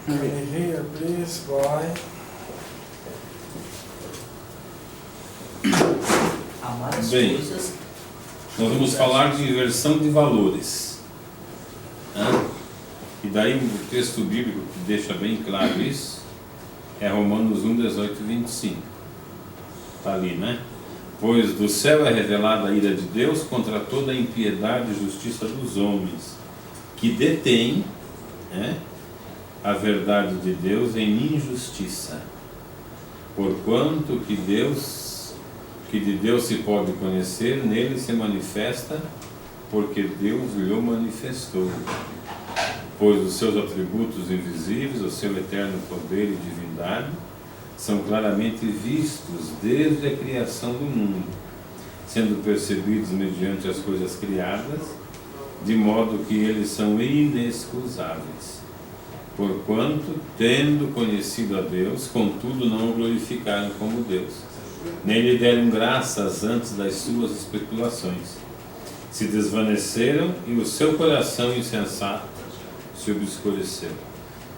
Here, please, boy. Amar as Bem, coisas. nós vamos falar de inversão de valores. Né? E daí o texto bíblico que deixa bem claro isso é Romanos 1, 18 e 25. Está ali, né? Pois do céu é revelada a ira de Deus contra toda a impiedade e justiça dos homens, que detêm, né, a verdade de Deus em injustiça. Porquanto que de Deus se pode conhecer, nele se manifesta, porque Deus lhe manifestou. Pois os seus atributos invisíveis, o seu eterno poder e divindade, são claramente vistos desde a criação do mundo, sendo percebidos mediante as coisas criadas, de modo que eles são inexcusáveis. Porquanto, tendo conhecido a Deus, contudo não o glorificaram como Deus, nem lhe deram graças antes das suas especulações. Se desvaneceram e o seu coração insensato se obscureceu.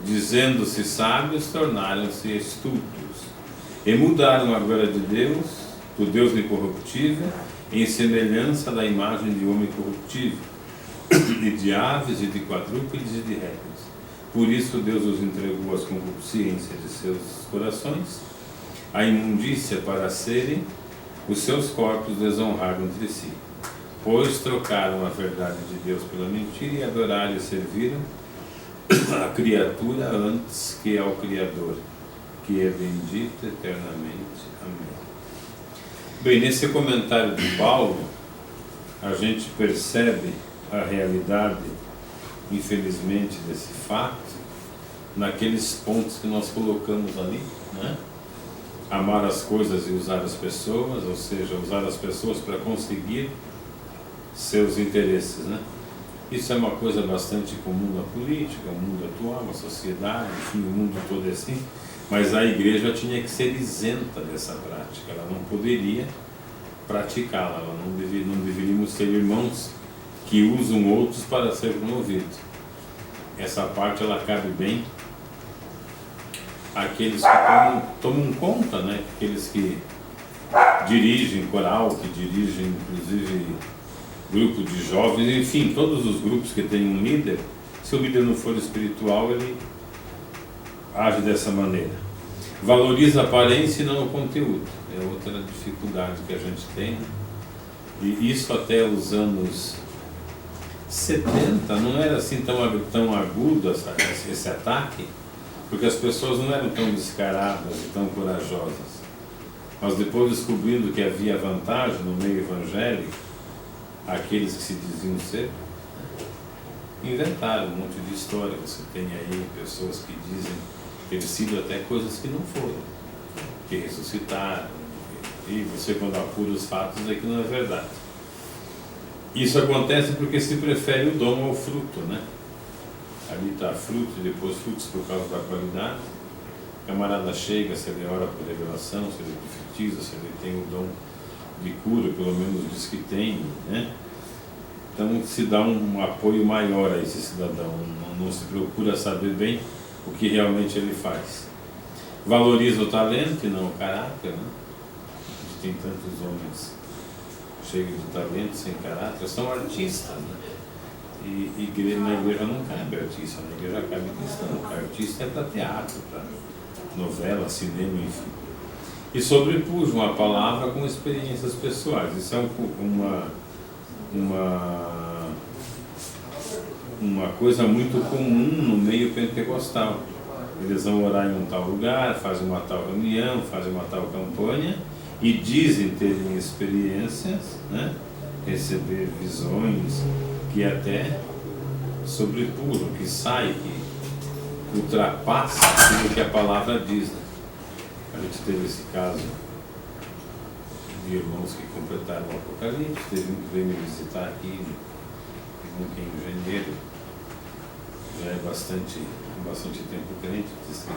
Dizendo-se sábios, tornaram-se estúpidos. E mudaram a glória de Deus, do Deus incorruptível, em semelhança da imagem de homem corruptível, e de aves, e de quadrúpedes, e de répteis. Por isso Deus os entregou às concupiscências de seus corações, a imundícia para serem os seus corpos desonrados entre si. Pois trocaram a verdade de Deus pela mentira e adoraram e serviram a criatura antes que ao Criador, que é bendito eternamente. Amém. Bem, nesse comentário de Paulo, a gente percebe a realidade, infelizmente, desse fato, naqueles pontos que nós colocamos ali, né? Amar as coisas e usar as pessoas, ou seja, usar as pessoas para conseguir seus interesses, né? Isso é uma coisa bastante comum na política, no mundo atual, na sociedade, enfim, o mundo todo é assim, mas a igreja tinha que ser isenta dessa prática, ela não poderia praticá-la, não deveríamos ter irmãos que usam outros para ser promovidos. Essa parte ela cabe bem àqueles que tomam conta, né? Aqueles que dirigem coral, que dirigem inclusive grupo de jovens, enfim, todos os grupos que têm um líder. Se o líder não for espiritual, ele age dessa maneira. Valoriza a aparência e não o conteúdo. É outra dificuldade que a gente tem, né? E isso até os anos 70 não era assim tão agudo esse ataque, porque as pessoas não eram tão descaradas e tão corajosas. Mas depois, descobrindo que havia vantagem no meio evangélico, aqueles que se diziam ser, inventaram um monte de história. Você tem aí pessoas que dizem ter sido até coisas que não foram, que ressuscitaram, e você, quando apura os fatos, vê que não é verdade. Isso acontece porque se prefere o dom ao fruto, né? Ali está fruto e depois frutos por causa da qualidade. O camarada chega, se ele ora por revelação, se ele profetiza, se ele tem o dom de cura, pelo menos diz que tem, né? Então se dá um apoio maior a esse cidadão, não se procura saber bem o que realmente ele faz. Valoriza o talento e não o caráter, né? A gente tem tantos homens cheios de talento, sem caráter, são artistas, né? E na igreja não cabe artista, na igreja cabe cristão. Artista é para teatro, para novela, cinema, enfim. E sobrepujam a palavra com experiências pessoais. Isso é uma coisa muito comum no meio pentecostal. Eles vão orar em um tal lugar, fazem uma tal reunião, fazem uma tal campanha e dizem terem experiências, né? Receber visões que até sobrepujam, que sai, que ultrapassa aquilo que a palavra diz, né? A gente teve esse caso de irmãos que completaram o Apocalipse, teve um que veio me visitar aqui, em janeiro, já é bastante tempo crente, diz que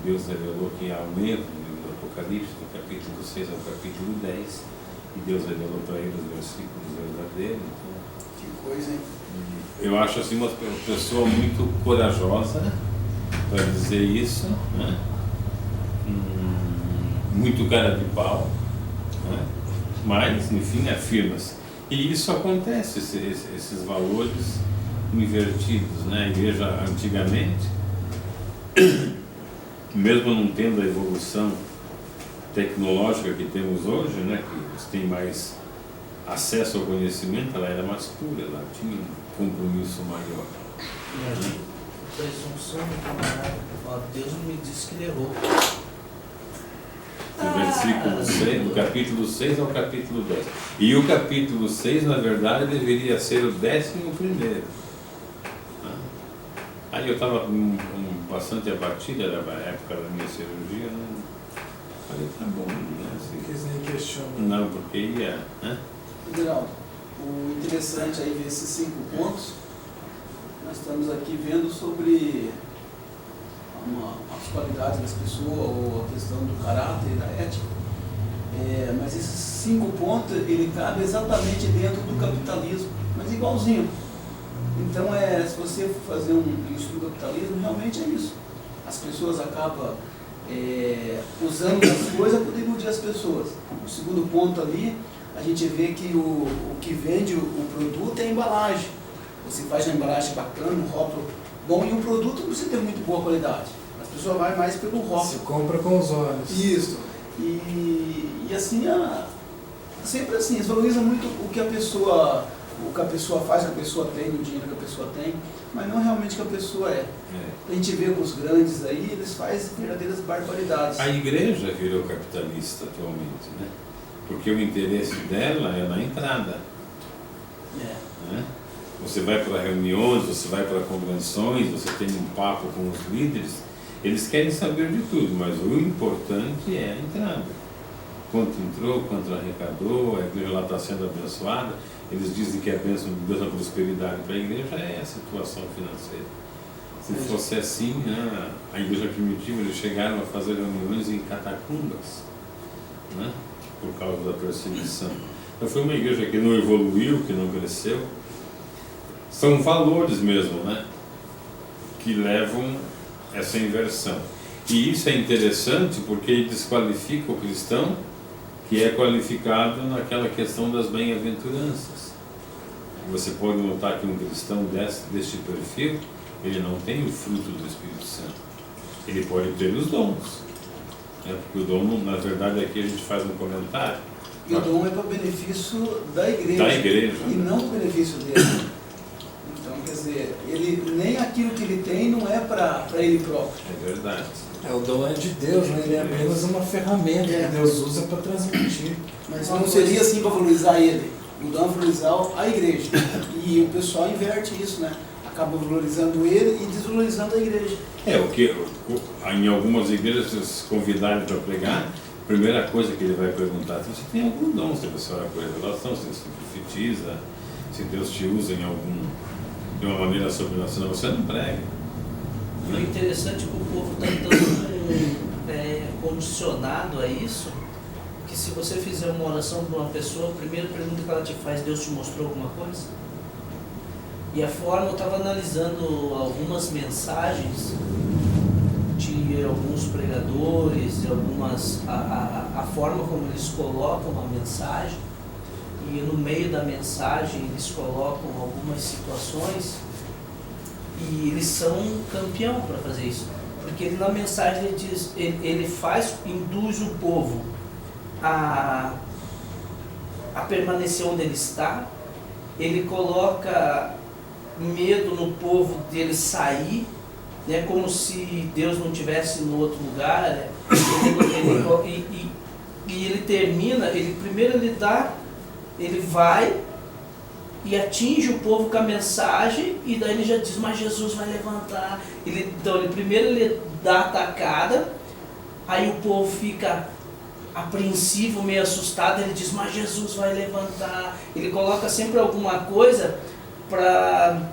Deus revelou que há um erro no livro do Apocalipse, do capítulo 6 ao capítulo 10, e Deus revelou para ele os versículos verdadeiros. Então, que coisa, hein? eu acho assim uma pessoa muito corajosa, para dizer isso, né? Muito cara de pau, né? Mas, enfim, afirma-se. E isso acontece, esses valores invertidos, né? A igreja antigamente, mesmo não tendo a evolução tecnológica que temos hoje, né? Que tem mais acesso ao conhecimento, ela era mais pura, ela tinha um compromisso maior. Né? Presunção do camarada, ó, Deus me disse que ele errou. Do versículo 6, do capítulo 6 ao capítulo 10. E o capítulo 6, na verdade, deveria ser o 11º. Aí eu estava bastante abatido, era a época da minha cirurgia, né? Falei, tá bom, né? Assim, Quis nem questionar. não, porque ia, né? Geraldo, o interessante aí ver esses 5 pontos, nós estamos aqui vendo sobre as qualidades das pessoas, ou a questão do caráter e da ética. Mas esses 5 pontos, ele cabe exatamente dentro do capitalismo, mas igualzinho. Então, se você for fazer um estudo do capitalismo, realmente é isso. As pessoas acabam usando as coisas para poder iludir as pessoas. O segundo ponto ali, a gente vê que o que vende o produto é a embalagem. Você faz uma embalagem bacana, um rótulo bom, e o produto não precisa ter muito boa qualidade. As pessoas vão mais pelo rótulo. Se compra com os olhos. Isso. E assim, sempre assim, eles valorizam muito o que a pessoa faz, o que a pessoa tem, o dinheiro que a pessoa tem, mas não realmente o que a pessoa é. A gente vê com os grandes aí, eles fazem verdadeiras barbaridades. A igreja virou capitalista atualmente, né? Porque o interesse dela é na entrada. Né? Você vai para reuniões, você vai para convenções, você tem um papo com os líderes, eles querem saber de tudo, mas o importante é a entrada. Quanto entrou, quanto arrecadou, a igreja lá está sendo abençoada. Eles dizem que a bênção de Deus, a prosperidade para a igreja é a situação financeira. Se fosse assim, né, a igreja primitiva, eles chegaram a fazer reuniões em catacumbas, né, por causa da perseguição. Então foi uma igreja que não evoluiu, que não cresceu. São valores mesmo, né, que levam essa inversão. E isso é interessante porque ele desqualifica o cristão que é qualificado naquela questão das bem-aventuranças. Você pode notar que um cristão deste perfil, ele não tem o fruto do Espírito Santo. Ele pode ter os dons. Né? Porque o dom, na verdade, aqui a gente faz um comentário. E o dom é para o benefício da igreja. Da igreja. E não para o benefício dele. Então, quer dizer, nem aquilo que ele tem não é para ele próprio. É verdade. O dom é de Deus, né? Ele é apenas uma ferramenta que Deus usa para transmitir. Mas não seria assim para valorizar ele. O dom é valorizar a igreja. E o pessoal inverte isso, né? Acaba valorizando ele e desvalorizando a igreja. O que em algumas igrejas, se vocês convidarem para pregar, a primeira coisa que ele vai perguntar é se você tem algum dom, se você ora por revelação, se você profetiza, se Deus te usa de uma maneira sobrenatural, você não prega. E o interessante é que o povo está tão condicionado a isso, que se você fizer uma oração para uma pessoa, a primeira pergunta que ela te faz, Deus te mostrou alguma coisa? E a forma, eu estava analisando algumas mensagens de alguns pregadores, a forma como eles colocam a mensagem, e no meio da mensagem eles colocam algumas situações, e eles são campeão para fazer isso, porque ele, na mensagem ele diz, induz o povo a permanecer onde ele está, ele coloca medo no povo dele sair, né, como se Deus não estivesse no outro lugar, né? E ele termina, ele vai e atinge o povo com a mensagem, e daí ele já diz, mas Jesus vai levantar. Então primeiro ele dá a atacada, aí o povo fica apreensivo, meio assustado, ele diz, mas Jesus vai levantar. Ele coloca sempre alguma coisa para,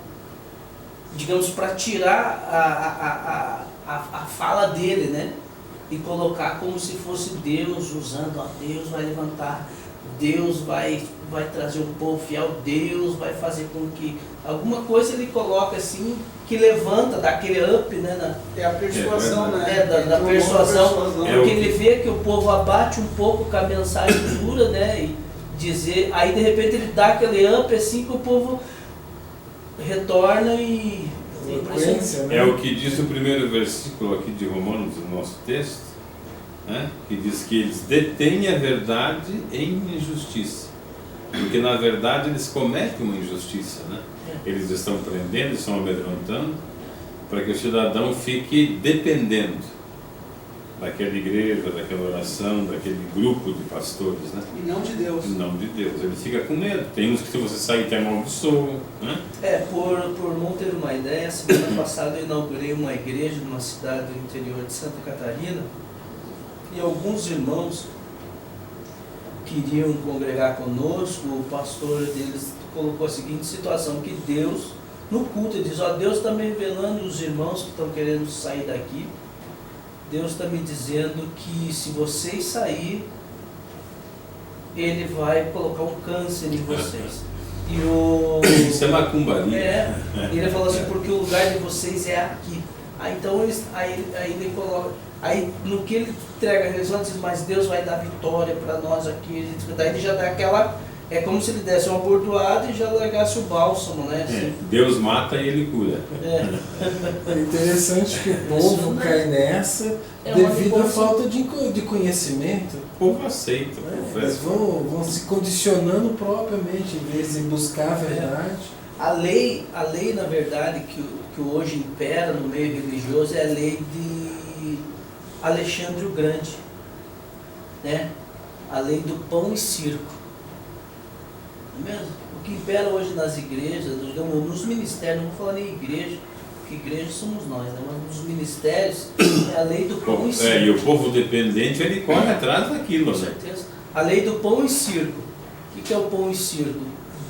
digamos, para tirar a fala dele, né? E colocar como se fosse Deus usando, Deus vai levantar. Deus vai trazer um povo fiel, Deus vai fazer com que alguma coisa ele coloca assim que levanta, dá aquele up, né? É a persuasão, né? Da Então, persuasão, É porque o que- ele vê que o povo abate um pouco com a mensagem dura, né? E dizer, aí de repente ele dá aquele up assim que o povo retorna e Eloquência, né? É o que diz o primeiro versículo aqui de Romanos, do nosso texto, né? Que diz que eles detêm a verdade em injustiça. Porque na verdade eles cometem uma injustiça, né? Eles estão prendendo, estão amedrontando, para que o cidadão fique dependendo daquela igreja, daquela oração, daquele grupo de pastores, né? E não de Deus. Não de Deus. Ele fica com medo. Tem uns que se você sair te amaldiçoam, né? por não ter uma ideia, semana passada eu inaugurei uma igreja numa cidade do interior de Santa Catarina e alguns irmãos queriam congregar conosco. O pastor deles colocou a seguinte situação, que Deus, no culto, ele diz, ó, Deus está me revelando os irmãos que estão querendo sair daqui, Deus está me dizendo que se vocês sair, Ele vai colocar um câncer em vocês. E o... Isso é macumbaria. Ele falou assim, porque o lugar de vocês é aqui. Aí então aí ele coloca, aí no que ele entrega a religião, diz, mas Deus vai dar vitória para nós aqui. Daí ele já dá aquela, é como se ele desse uma bordoada e já largasse o bálsamo, né? Assim. Deus mata e ele cura. É interessante que o povo cai nessa devido à falta de conhecimento. O povo aceita, Eles vão se condicionando propriamente em vez de buscar a verdade. A lei, na verdade, que hoje impera no meio religioso é a lei de Alexandre o Grande, né? A lei do pão e circo. Não é mesmo? O que impera hoje nas igrejas, nos ministérios, não vou falar nem igreja, porque igreja somos nós, né? Mas nos ministérios é a lei do pão e circo. E o povo dependente, ele corre atrás daquilo, Com né? certeza. A lei do pão e circo. O que é o pão e circo?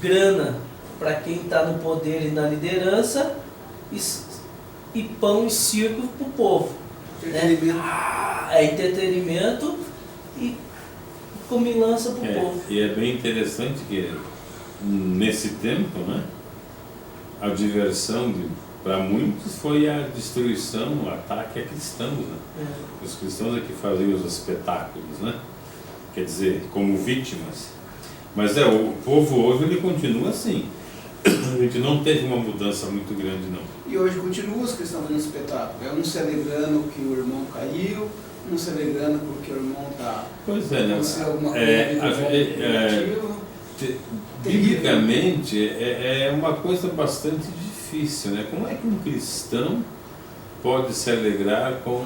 Grana para quem está no poder e na liderança e pão e circo para o povo. Entretenimento. Né? É entretenimento e comilança para o povo. E é bem interessante que nesse tempo, né, a diversão para muitos foi a destruição, o ataque a cristãos, né? Os cristãos é que faziam os espetáculos, né? Quer dizer, como vítimas. Mas o povo hoje ele continua assim. A gente não teve uma mudança muito grande, não. E hoje continua os cristãos fazendo espetáculo. É um celebrando que o irmão caiu, um celebrando porque o irmão está... Pois é, né? aconteceu alguma coisa Biblicamente é uma coisa bastante difícil, né? Como é que um cristão pode se alegrar com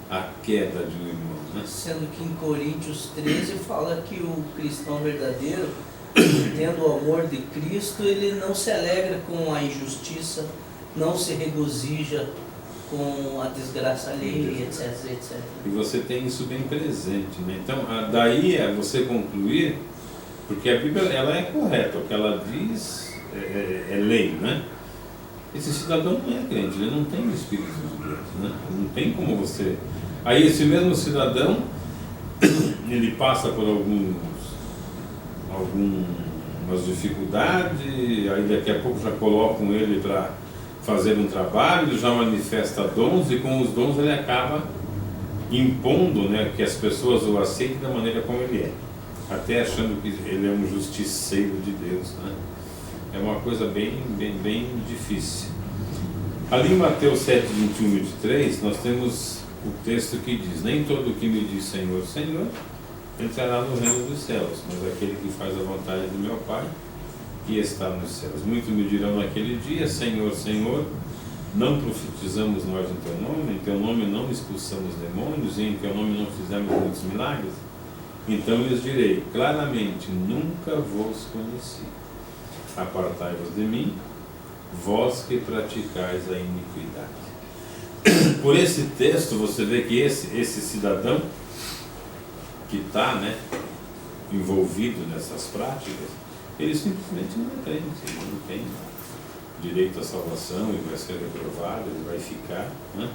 a queda de um irmão, né? Sendo que em Coríntios 13 fala que o cristão verdadeiro, tendo o amor de Cristo, ele não se alegra com a injustiça, não se regozija com a desgraça alheia, etc, etc. E você tem isso bem presente, né? Então, daí é você concluir, porque a Bíblia ela é correta, o que ela diz é lei, né? Esse cidadão não é crente, ele não tem o Espírito de Deus, né? Não tem como você... Aí esse mesmo cidadão, ele passa por algumas dificuldades, aí daqui a pouco já colocam ele para fazer um trabalho, ele já manifesta dons e com os dons ele acaba impondo, né, que as pessoas o aceitem da maneira como ele é, até achando que ele é um justiceiro de Deus, né? É uma coisa bem difícil. Ali em Mateus 7, 21 e 23, nós temos o texto que diz: nem todo o que me diz Senhor, Senhor, entrará no reino dos céus, mas aquele que faz a vontade do meu Pai, que está nos céus. Muitos me dirão naquele dia: Senhor, Senhor, não profetizamos nós em Teu nome, em Teu nome não expulsamos demônios, e em Teu nome não fizemos muitos milagres? Então lhes direi claramente: nunca vos conheci. Apartai-vos de mim, vós que praticais a iniquidade. Por esse texto você vê que esse cidadão que está, né, envolvido nessas práticas, ele simplesmente não é crente, ele não tem direito à salvação, ele vai ser reprovado, ele vai ficar, né?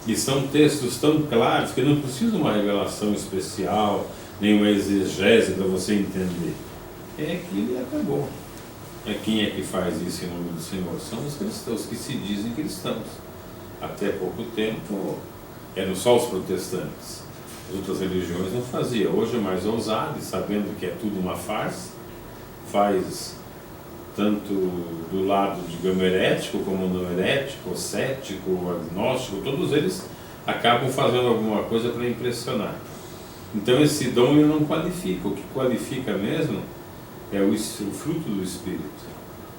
E são textos tão claros que não precisa uma revelação especial, nenhuma exegese para você entender. É aquilo e acabou. Quem é que faz isso em nome do Senhor? São os cristãos que se dizem cristãos. Até pouco tempo eram só os protestantes. As outras religiões não faziam. Hoje é mais ousado, e sabendo que é tudo uma farsa, faz tanto do lado, digamos, herético como não herético, cético, agnóstico, todos eles acabam fazendo alguma coisa para impressionar. Então esse dom ele não qualifica. O que qualifica mesmo é o fruto do Espírito,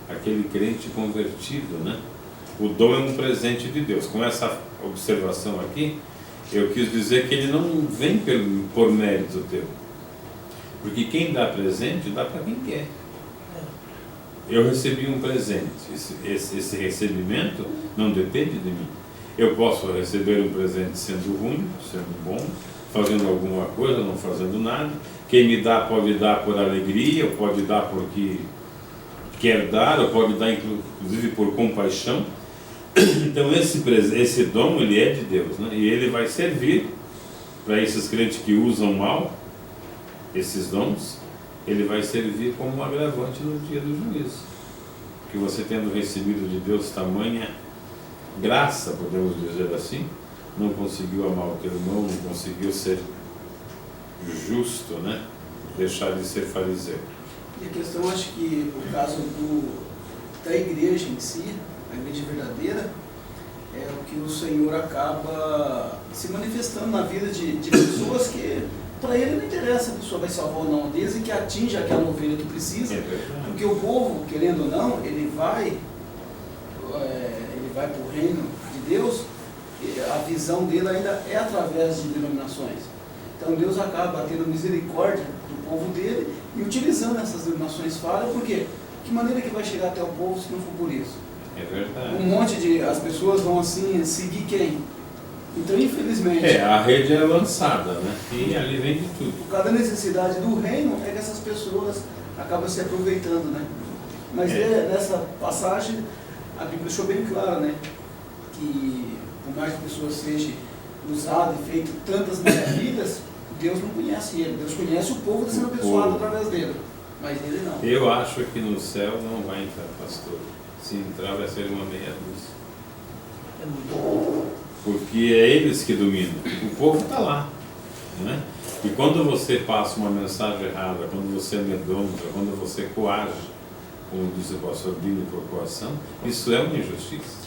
aquele crente convertido, né? O dom é um presente de Deus. Com essa observação aqui, eu quis dizer que ele não vem por mérito teu, porque quem dá presente, dá para quem quer. Eu recebi um presente, esse recebimento não depende de mim. Eu posso receber um presente sendo ruim, sendo bom, fazendo alguma coisa, não fazendo nada. Quem me dá pode dar por alegria, ou pode dar porque quer dar, ou pode dar inclusive por compaixão. Então esse dom ele é de Deus, né? E ele vai servir para esses crentes que usam mal esses dons. Ele vai servir como um agravante no dia do juízo. Que você, tendo recebido de Deus tamanha graça, podemos dizer assim, não conseguiu amar o teu irmão, não conseguiu ser justo, né? Deixar de ser fariseu. E a questão, acho que o caso da igreja em si, a igreja verdadeira, é o que o Senhor acaba se manifestando na vida de pessoas que para ele não interessa se a pessoa vai salvar ou não, desde que atinja aquela ovelha que precisa, porque o povo, querendo ou não, ele vai para o reino de Deus, a visão dele ainda é através de denominações. Então Deus acaba tendo misericórdia do povo dele e utilizando essas denominações falhas, porque que maneira que vai chegar até o povo se não for por isso? É verdade. Um monte de... as pessoas vão assim seguir quem? Então, infelizmente... a rede é lançada, né? E ali vem de tudo. Por causa da necessidade do reino, é que essas pessoas acabam se aproveitando, né? Mas nessa passagem, a Bíblia deixou bem claro, né? Que por mais que a pessoa seja usada e feita tantas maravilhas, Deus não conhece ele. Deus conhece o povo sendo abençoado através dele. Mas ele não. Eu acho que no céu não vai entrar pastor. Se entrar vai ser uma meia dúzia. É muito bom. Porque é eles que dominam. O povo está lá, né? E quando você passa uma mensagem errada, quando você amedronta, quando você coage, como diz o pastor Bino, por coação, isso é uma injustiça.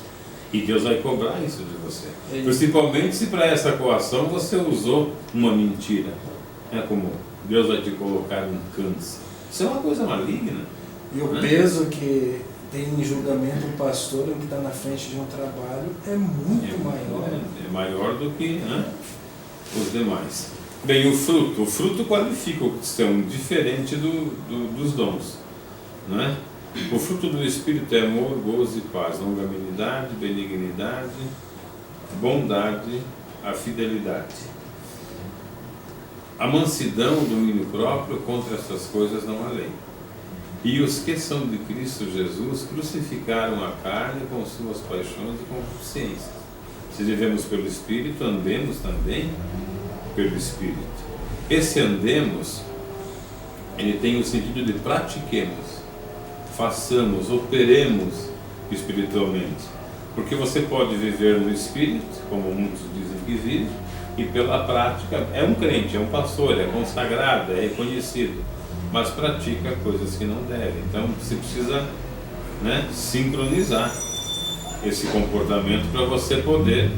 E Deus vai cobrar isso de você. Principalmente se para essa coação você usou uma mentira. Como Deus vai te colocar um câncer. Isso é uma coisa maligna. E o peso que tem em julgamento um pastor que está na frente de um trabalho é muito maior. É maior do que os demais. Bem, o fruto qualifica o cristão, diferente dos dons, não é? O fruto do Espírito é amor, gozo e paz, longanimidade, benignidade, bondade, a fidelidade. A mansidão, o domínio próprio, contra essas coisas não há lei. E os que são de Cristo Jesus crucificaram a carne com suas paixões e concupiscências. Se vivemos pelo Espírito, andemos também pelo Espírito. Esse andemos, ele tem o sentido de pratiquemos, façamos, operemos espiritualmente. Porque você pode viver no Espírito, como muitos dizem que vivem, e pela prática é um crente, é um pastor, é consagrado, é reconhecido, mas pratica coisas que não deve. Então você precisa, sincronizar esse comportamento para você poder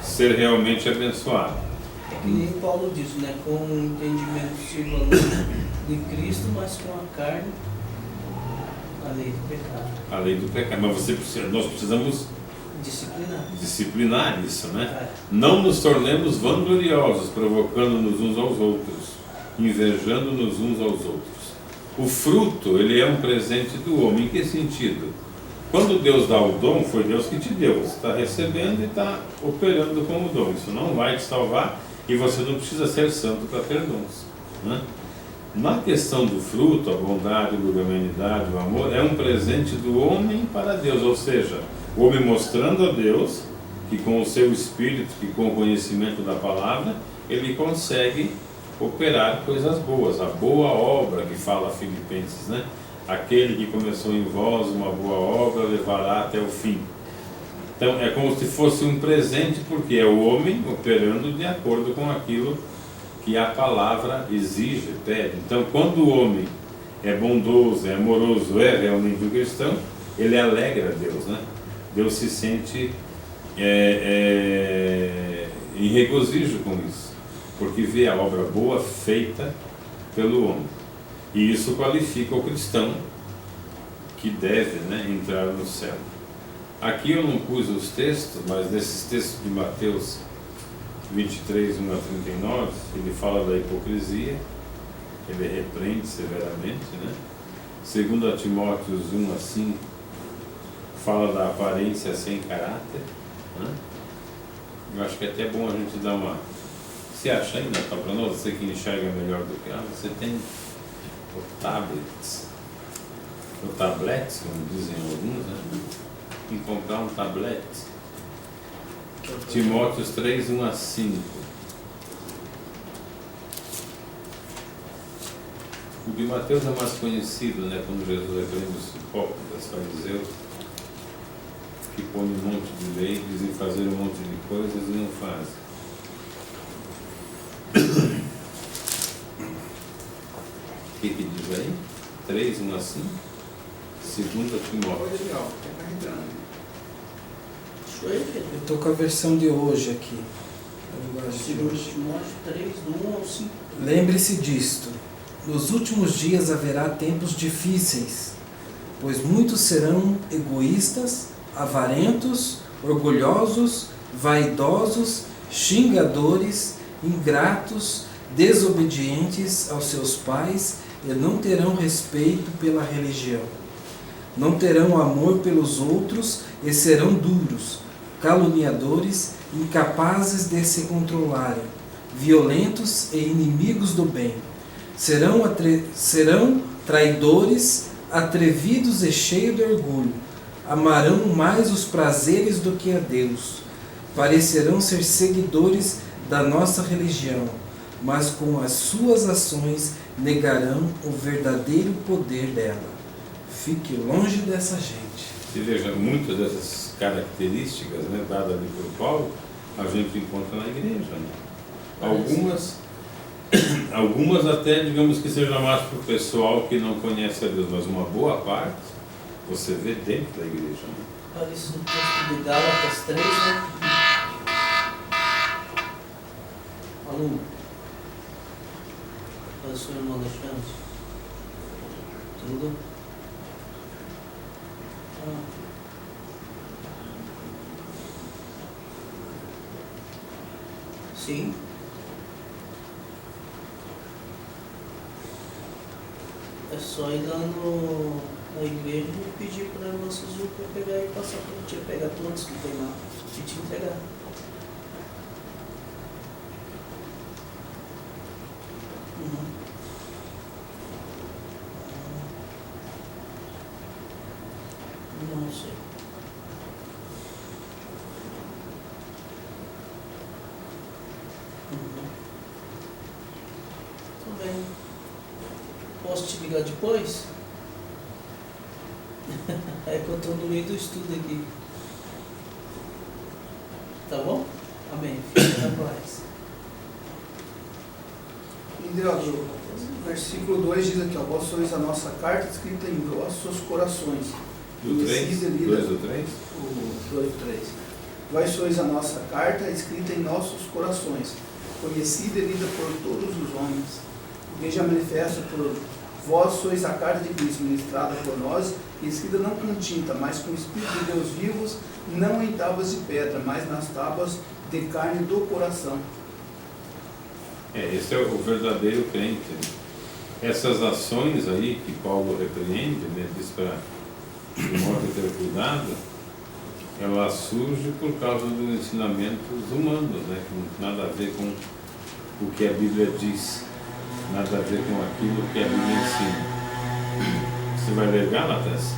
ser realmente abençoado. É que nem Paulo diz, com o entendimento sirva de Cristo, mas com a carne, a lei do pecado. A lei do pecado, mas nós precisamos disciplinar isso, Não nos tornemos vangloriosos, provocando-nos uns aos outros, invejando-nos uns aos outros. O fruto, ele é um presente do homem. Em que sentido? Quando Deus dá o dom, foi Deus que te deu. Você está recebendo e está operando com o dom. Isso não vai te salvar e você não precisa ser santo para ter dons, Na questão do fruto, a bondade, a longanimidade, o amor, é um presente do homem para Deus, ou seja, o homem mostrando a Deus que com o seu espírito, que com o conhecimento da palavra, ele consegue operar coisas boas, a boa obra que fala Filipenses, né? Aquele que começou em vós uma boa obra levará até o fim. Então é como se fosse um presente, porque é o homem operando de acordo com aquilo que a palavra exige, pede. Então quando o homem é bondoso, é amoroso, é realmente um cristão, ele alegra a Deus, né? Deus se sente em regozijo com isso, porque vê a obra boa feita pelo homem. E isso qualifica o cristão que deve, né, entrar no céu. Aqui eu não pus os textos, mas nesses textos de Mateus 23, 1 a 39, ele fala da hipocrisia, ele repreende severamente, né? 2 Timóteo 1 a 5 fala da aparência sem caráter, né? Eu acho que é até bom a gente dar uma... Se acha ainda, tá para nós, você que enxerga melhor do que ela, você tem o tablet, como dizem alguns, né? Tem que comprar um tablet. Timóteos 3, 1 a 5. O de Mateus é mais conhecido, né? Quando Jesus repreende os hipócritas, fariseus, que põem um monte de leis e fazer um monte de coisas e não fazem. O que diz aí? 3, 1 a 5. 2 Timóteo. Legal, tá carregando. Isso aí, Pedro. Eu estou com a versão de hoje aqui. 2 Timóteo 3, do 1 ao 5. Lembre-se disto: nos últimos dias haverá tempos difíceis, pois muitos serão egoístas, avarentos, orgulhosos, vaidosos, xingadores, ingratos, desobedientes aos seus pais e não terão respeito pela religião. Não terão amor pelos outros e serão duros, caluniadores, incapazes de se controlarem, violentos e inimigos do bem. Serão traidores, atrevidos e cheios de orgulho. Amarão mais os prazeres do que a Deus. Parecerão ser seguidores da nossa religião, mas com as suas ações negarão o verdadeiro poder dela. Fique longe dessa gente. E veja, muitas dessas características, né, dadas ali por Paulo, a gente encontra na igreja, né? Algumas até, digamos que seja mais para o pessoal que não conhece a Deus, mas uma boa parte você vê dentro da igreja, né? Olha isso no texto de Gálatas 3, né? Aluno. Olha o seu irmão Alexandre. Tudo? Sim. É só ir lá na igreja e pedir para a irmã Suzuka pegar e passar para ti, pegar todos que tem lá e te entregar. Não sei. Tudo bem. Posso te ligar depois? É que eu estou no meio do estudo aqui. Tá bom? Amém. Fica na paz. O versículo 2 diz aqui, ó, vós sois a nossa carta escrita em vossos corações. Do 3? 2 ou 3? O 2 e 3. Vós sois a nossa carta escrita em nossos corações, conhecida e lida por todos os homens. Porque já manifesta por vós sois a carta de Cristo, ministrada por nós, e escrita não com tinta, mas com o Espírito de Deus vivos, não em tábuas de pedra, mas nas tábuas de carne do coração. Esse é o verdadeiro crente, né? Essas ações aí que Paulo repreende, né, diz para Timóteo ter cuidado, ela surge por causa dos ensinamentos humanos, né, que não tem nada a ver com o que a Bíblia diz, nada a ver com aquilo que a Bíblia ensina. Você vai ler Gálatas?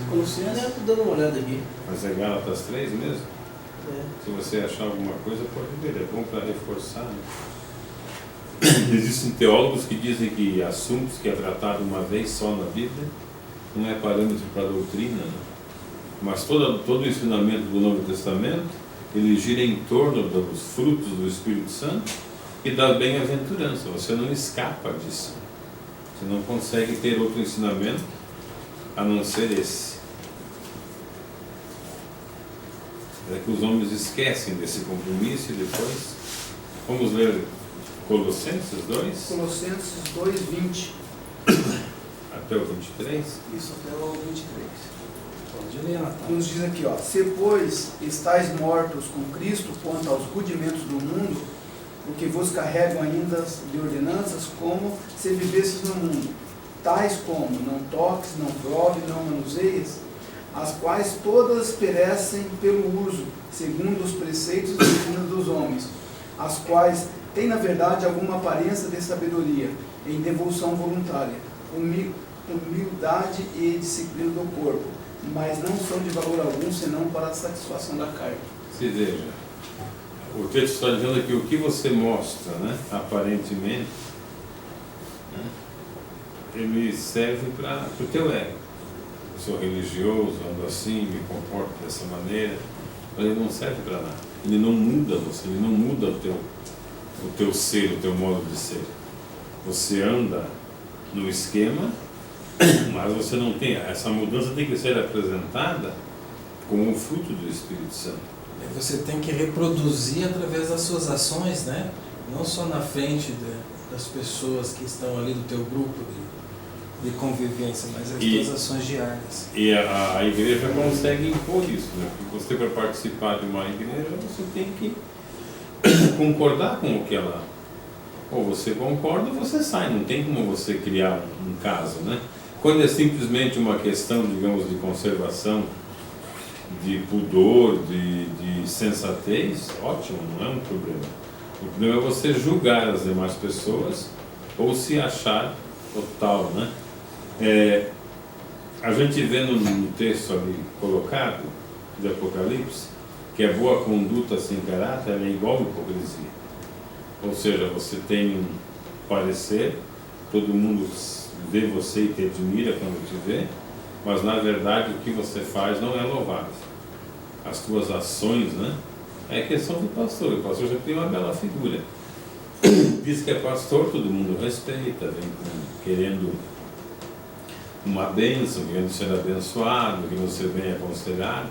Colossenses, eu estou dando uma olhada aqui. Mas é Gálatas 3 mesmo? É. Se você achar alguma coisa, pode ver, é bom para reforçar, né? Existem teólogos que dizem que assuntos que é tratado uma vez só na Bíblia não é parâmetro para a doutrina, né? Mas todo o ensinamento do Novo Testamento, ele gira em torno dos frutos do Espírito Santo e da bem-aventurança. Você não escapa disso. Você não consegue ter outro ensinamento a não ser esse. É que os homens esquecem desse compromisso e depois vamos ler Colossenses 2? Colossenses 2, 20. Até o 23? Isso, até o 23. Pode ler, Natal. Nos diz aqui, ó: se pois estáis mortos com Cristo quanto aos rudimentos do mundo, o que vos carregam ainda de ordenanças, como se vivesses no mundo, tais como não toques, não prove, não manuseias, as quais todas perecem pelo uso, segundo os preceitos e doutrinas dos homens, as quais têm na verdade alguma aparência de sabedoria, em devoção voluntária, humildade e disciplina do corpo, mas não são de valor algum senão para a satisfação da carne. Se veja, o texto está dizendo aqui o que você mostra, né, aparentemente, né, ele serve para o teu ego. Eu sou religioso, ando assim, me comporto dessa maneira, mas ele não serve para nada. Ele não muda você, ele não muda o teu ser, o teu modo de ser. Você anda no esquema, mas você não tem. Essa mudança tem que ser apresentada como um fruto do Espírito Santo. Você tem que reproduzir através das suas ações, né? Não só na frente das pessoas que estão ali do teu grupo de convivência, mas as tuas ações diárias. E a igreja consegue impor isso, né? Porque você, para participar de uma igreja, você tem que concordar com o que ela... Ou você concorda ou você sai, não tem como você criar um caso, né? Quando é simplesmente uma questão, digamos, de conservação, de pudor, de sensatez, ótimo, não é um problema. O problema é você julgar as demais pessoas ou se achar total, né? A gente vê no texto ali colocado, de Apocalipse, que a boa conduta sem caráter é igual à hipocrisia. Ou seja, você tem um parecer, todo mundo vê você e te admira quando te vê, mas na verdade o que você faz não é louvável. As tuas ações, né? É questão do pastor. O pastor já tem uma bela figura. Diz que é pastor, todo mundo respeita, vem querendo uma bênção, querendo ser abençoado, querendo ser bem aconselhado.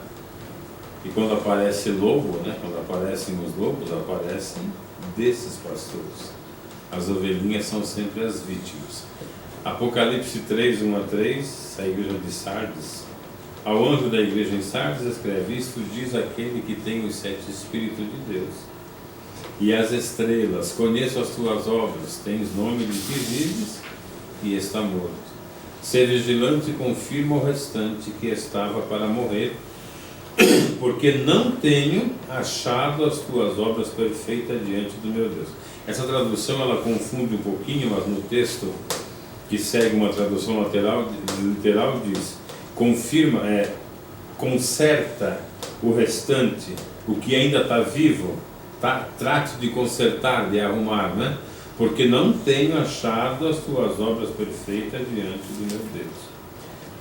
E quando aparece lobo, né? Quando aparecem os lobos, aparecem desses pastores. As ovelhinhas são sempre as vítimas. Apocalipse 3, 1 a 3, a igreja de Sardes. Ao anjo da igreja em Sardes escreve: isto diz aquele que tem os 7 Espíritos de Deus e as estrelas: conheço as tuas obras, tens nome de que vives e está morto. Ser vigilante e confirma o restante que estava para morrer, porque não tenho achado as tuas obras perfeitas diante do meu Deus. Essa tradução ela confunde um pouquinho, mas no texto que segue uma tradução literal diz: confirma, conserta o restante, o que ainda está vivo, trate de consertar, de arrumar, né? Porque não tenho achado as tuas obras perfeitas diante do meu Deus.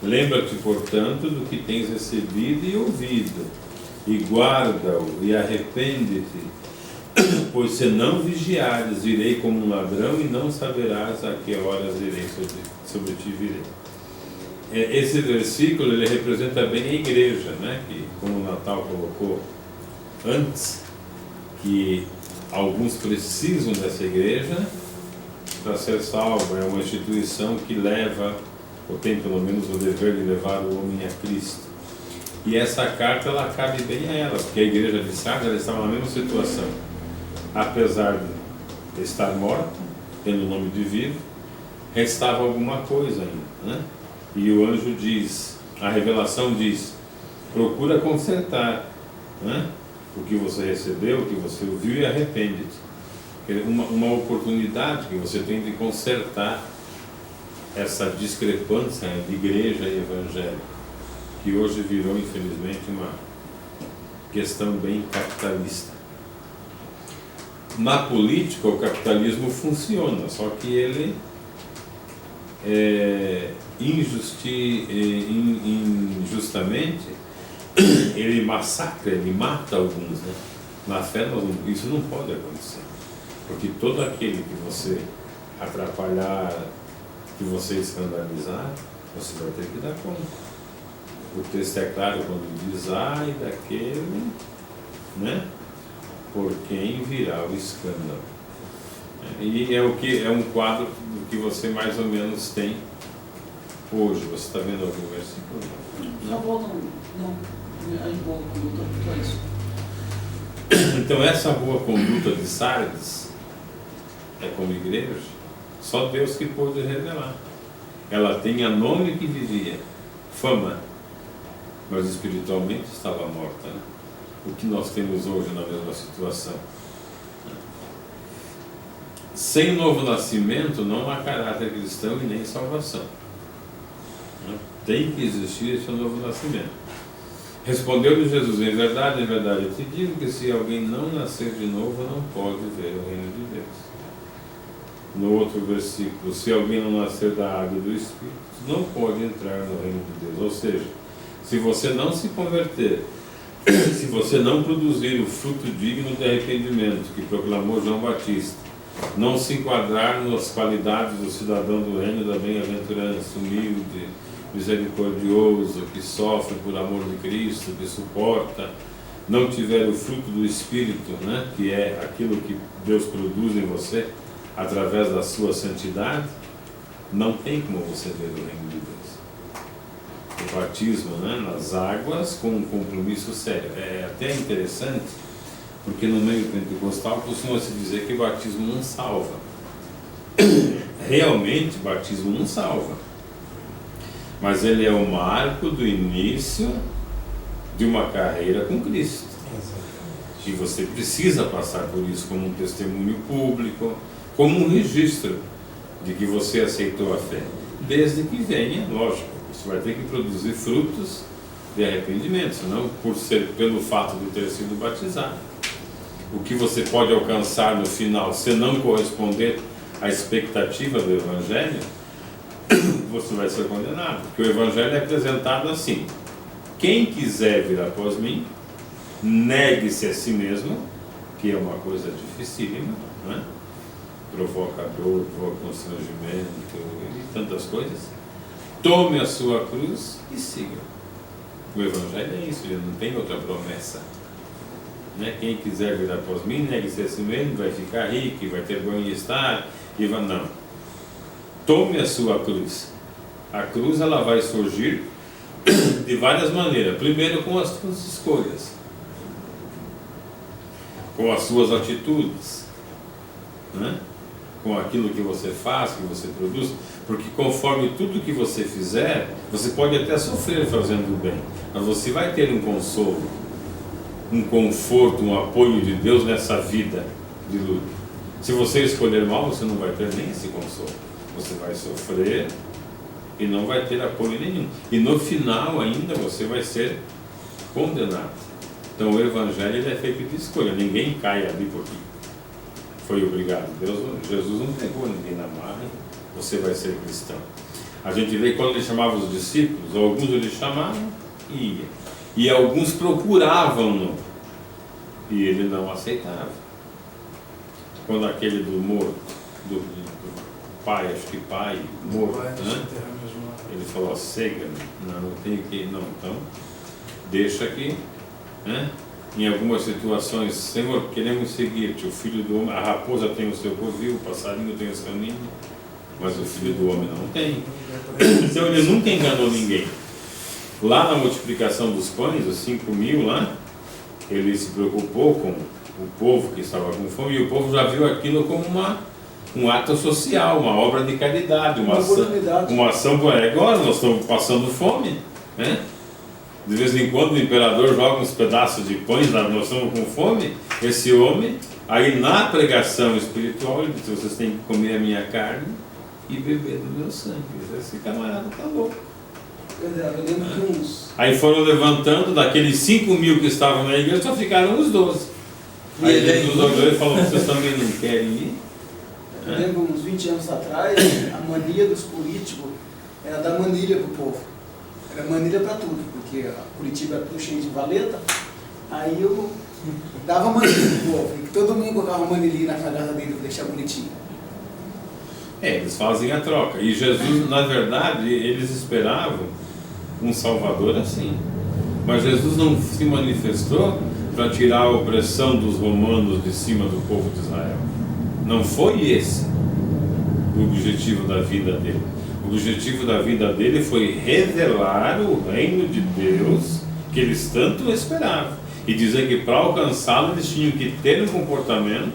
Lembra-te, portanto, do que tens recebido e ouvido, e guarda-o, e arrepende-te, pois se não vigiares, irei como um ladrão, e não saberás a que horas irei sobre ti virei. Esse versículo ele representa bem a igreja, né? Que, como o Natal colocou antes, que alguns precisam dessa igreja para ser salvo. É uma instituição que leva, ou tem pelo menos o dever de levar o homem a Cristo. E essa carta ela cabe bem a ela, porque a igreja de Sardes ela estava na mesma situação. Apesar de estar morta, tendo o nome de vivo, restava alguma coisa ainda, né? E o anjo diz, a revelação diz: procura consertar, né? O que você recebeu, o que você ouviu, e arrepende-te. Uma oportunidade que você tem de consertar essa discrepância de igreja e evangelho, que hoje virou, infelizmente, uma questão bem capitalista. na política o capitalismo funciona, só que ele injustamente ele massacra, ele mata alguns, né? Na fé isso não pode acontecer, porque todo aquele que você atrapalhar, que você escandalizar, você vai ter que dar conta. O texto é claro quando diz: ai daquele, né, por quem virá o escândalo. E é um quadro do que você mais ou menos tem hoje. Você está vendo algum versículo? Não, a boa conduta é isso. Então essa boa conduta de Sardes, como igreja, só Deus que pôde revelar. Ela tinha nome que vivia, fama, mas espiritualmente estava morta, né? O que nós temos hoje na mesma situação. Sem novo nascimento não há caráter cristão e nem salvação. Tem que existir esse novo nascimento. Respondeu-lhe Jesus: em verdade eu te digo que se alguém não nascer de novo, não pode ver o reino de Deus. No outro versículo: se alguém não nascer da água e do Espírito, não pode entrar no reino de Deus. Ou seja, se você não se converter, se você não produzir o fruto digno de arrependimento que proclamou João Batista, não se enquadrar nas qualidades do cidadão do reino da bem-aventurança, humilde, misericordioso, que sofre por amor de Cristo, que suporta, não tiver o fruto do Espírito, né, que é aquilo que Deus produz em você através da sua santidade, não tem como você ver o reino de Deus. O batismo, né, nas águas, com um compromisso sério. É até interessante, porque no meio pentecostal costuma-se dizer que o batismo não salva. Realmente, o batismo não salva. Mas ele é o marco do início de uma carreira com Cristo. E você precisa passar por isso como um testemunho público, como um registro de que você aceitou a fé. Desde que venha, lógico, você vai ter que produzir frutos de arrependimento, senão pelo fato de ter sido batizado. O que você pode alcançar no final, se não corresponder à expectativa do Evangelho, você vai ser condenado, porque o Evangelho é apresentado assim: quem quiser vir após mim, negue-se a si mesmo, que é uma coisa dificílima, né? Provoca dor, provoca constrangimento e tantas coisas. Tome a sua cruz e siga. O Evangelho é isso, ele não tem outra promessa, né? Quem quiser vir após mim, negue-se a si mesmo, vai ficar rico, vai ter bem-estar, e vai... Não. Tome a sua cruz. A cruz ela vai surgir de várias maneiras. Primeiro, com as suas escolhas, com as suas atitudes, né? Com aquilo que você faz, que você produz, porque conforme tudo que você fizer, você pode até sofrer fazendo o bem, mas você vai ter um consolo, um conforto, um apoio de Deus nessa vida de luta. Se você escolher mal, você não vai ter nem esse consolo. Você vai sofrer e não vai ter apoio nenhum. E no final ainda você vai ser condenado. Então o Evangelho ele é feito de escolha. Ninguém cai ali porque foi obrigado. Jesus não pegou ninguém na marra. Você vai ser cristão. A gente vê quando ele chamava os discípulos, alguns ele chamava e ia. E alguns procuravam-no. E ele não aceitava. Quando aquele do morto, do pai, acho que pai, morto, né? Ele falou: cega, não tenho que ir, não. Então, deixa aqui, né? Em algumas situações, Senhor, queremos seguir-te. O filho do homem, a raposa tem o seu covil, o passarinho tem o seu ninho, mas o filho do homem não tem. Então ele nunca enganou ninguém. Lá na multiplicação dos pães, os 5.000 lá, ele se preocupou com o povo que estava com fome, e o povo já viu aquilo como um ato social, uma obra de caridade, uma ação. Agora nós estamos passando fome, né? De vez em quando o imperador joga uns pedaços de pães, nós estamos com fome. Esse homem, aí na pregação espiritual, ele disse: vocês têm que comer a minha carne e beber do meu sangue. Esse camarada está louco. Aí foram levantando, daqueles 5.000 que estavam na igreja, só ficaram os 12. Aí Jesus olhou e falou, vocês também não querem ir? Eu lembro uns 20 anos atrás, a mania dos políticos era dar manilha pro povo. Era manilha para tudo, porque Curitiba era tudo cheio de valeta. Aí eu dava manilha pro povo, e todo mundo colocava manilha na casa dele para deixar bonitinho. Eles fazem a troca. E Jesus, na verdade, eles esperavam um Salvador assim. Mas Jesus não se manifestou para tirar a opressão dos romanos de cima do povo de Israel. Não foi esse o objetivo da vida dele. O objetivo da vida dele foi revelar o reino de Deus que eles tanto esperavam. E dizer que para alcançá-lo eles tinham que ter um comportamento,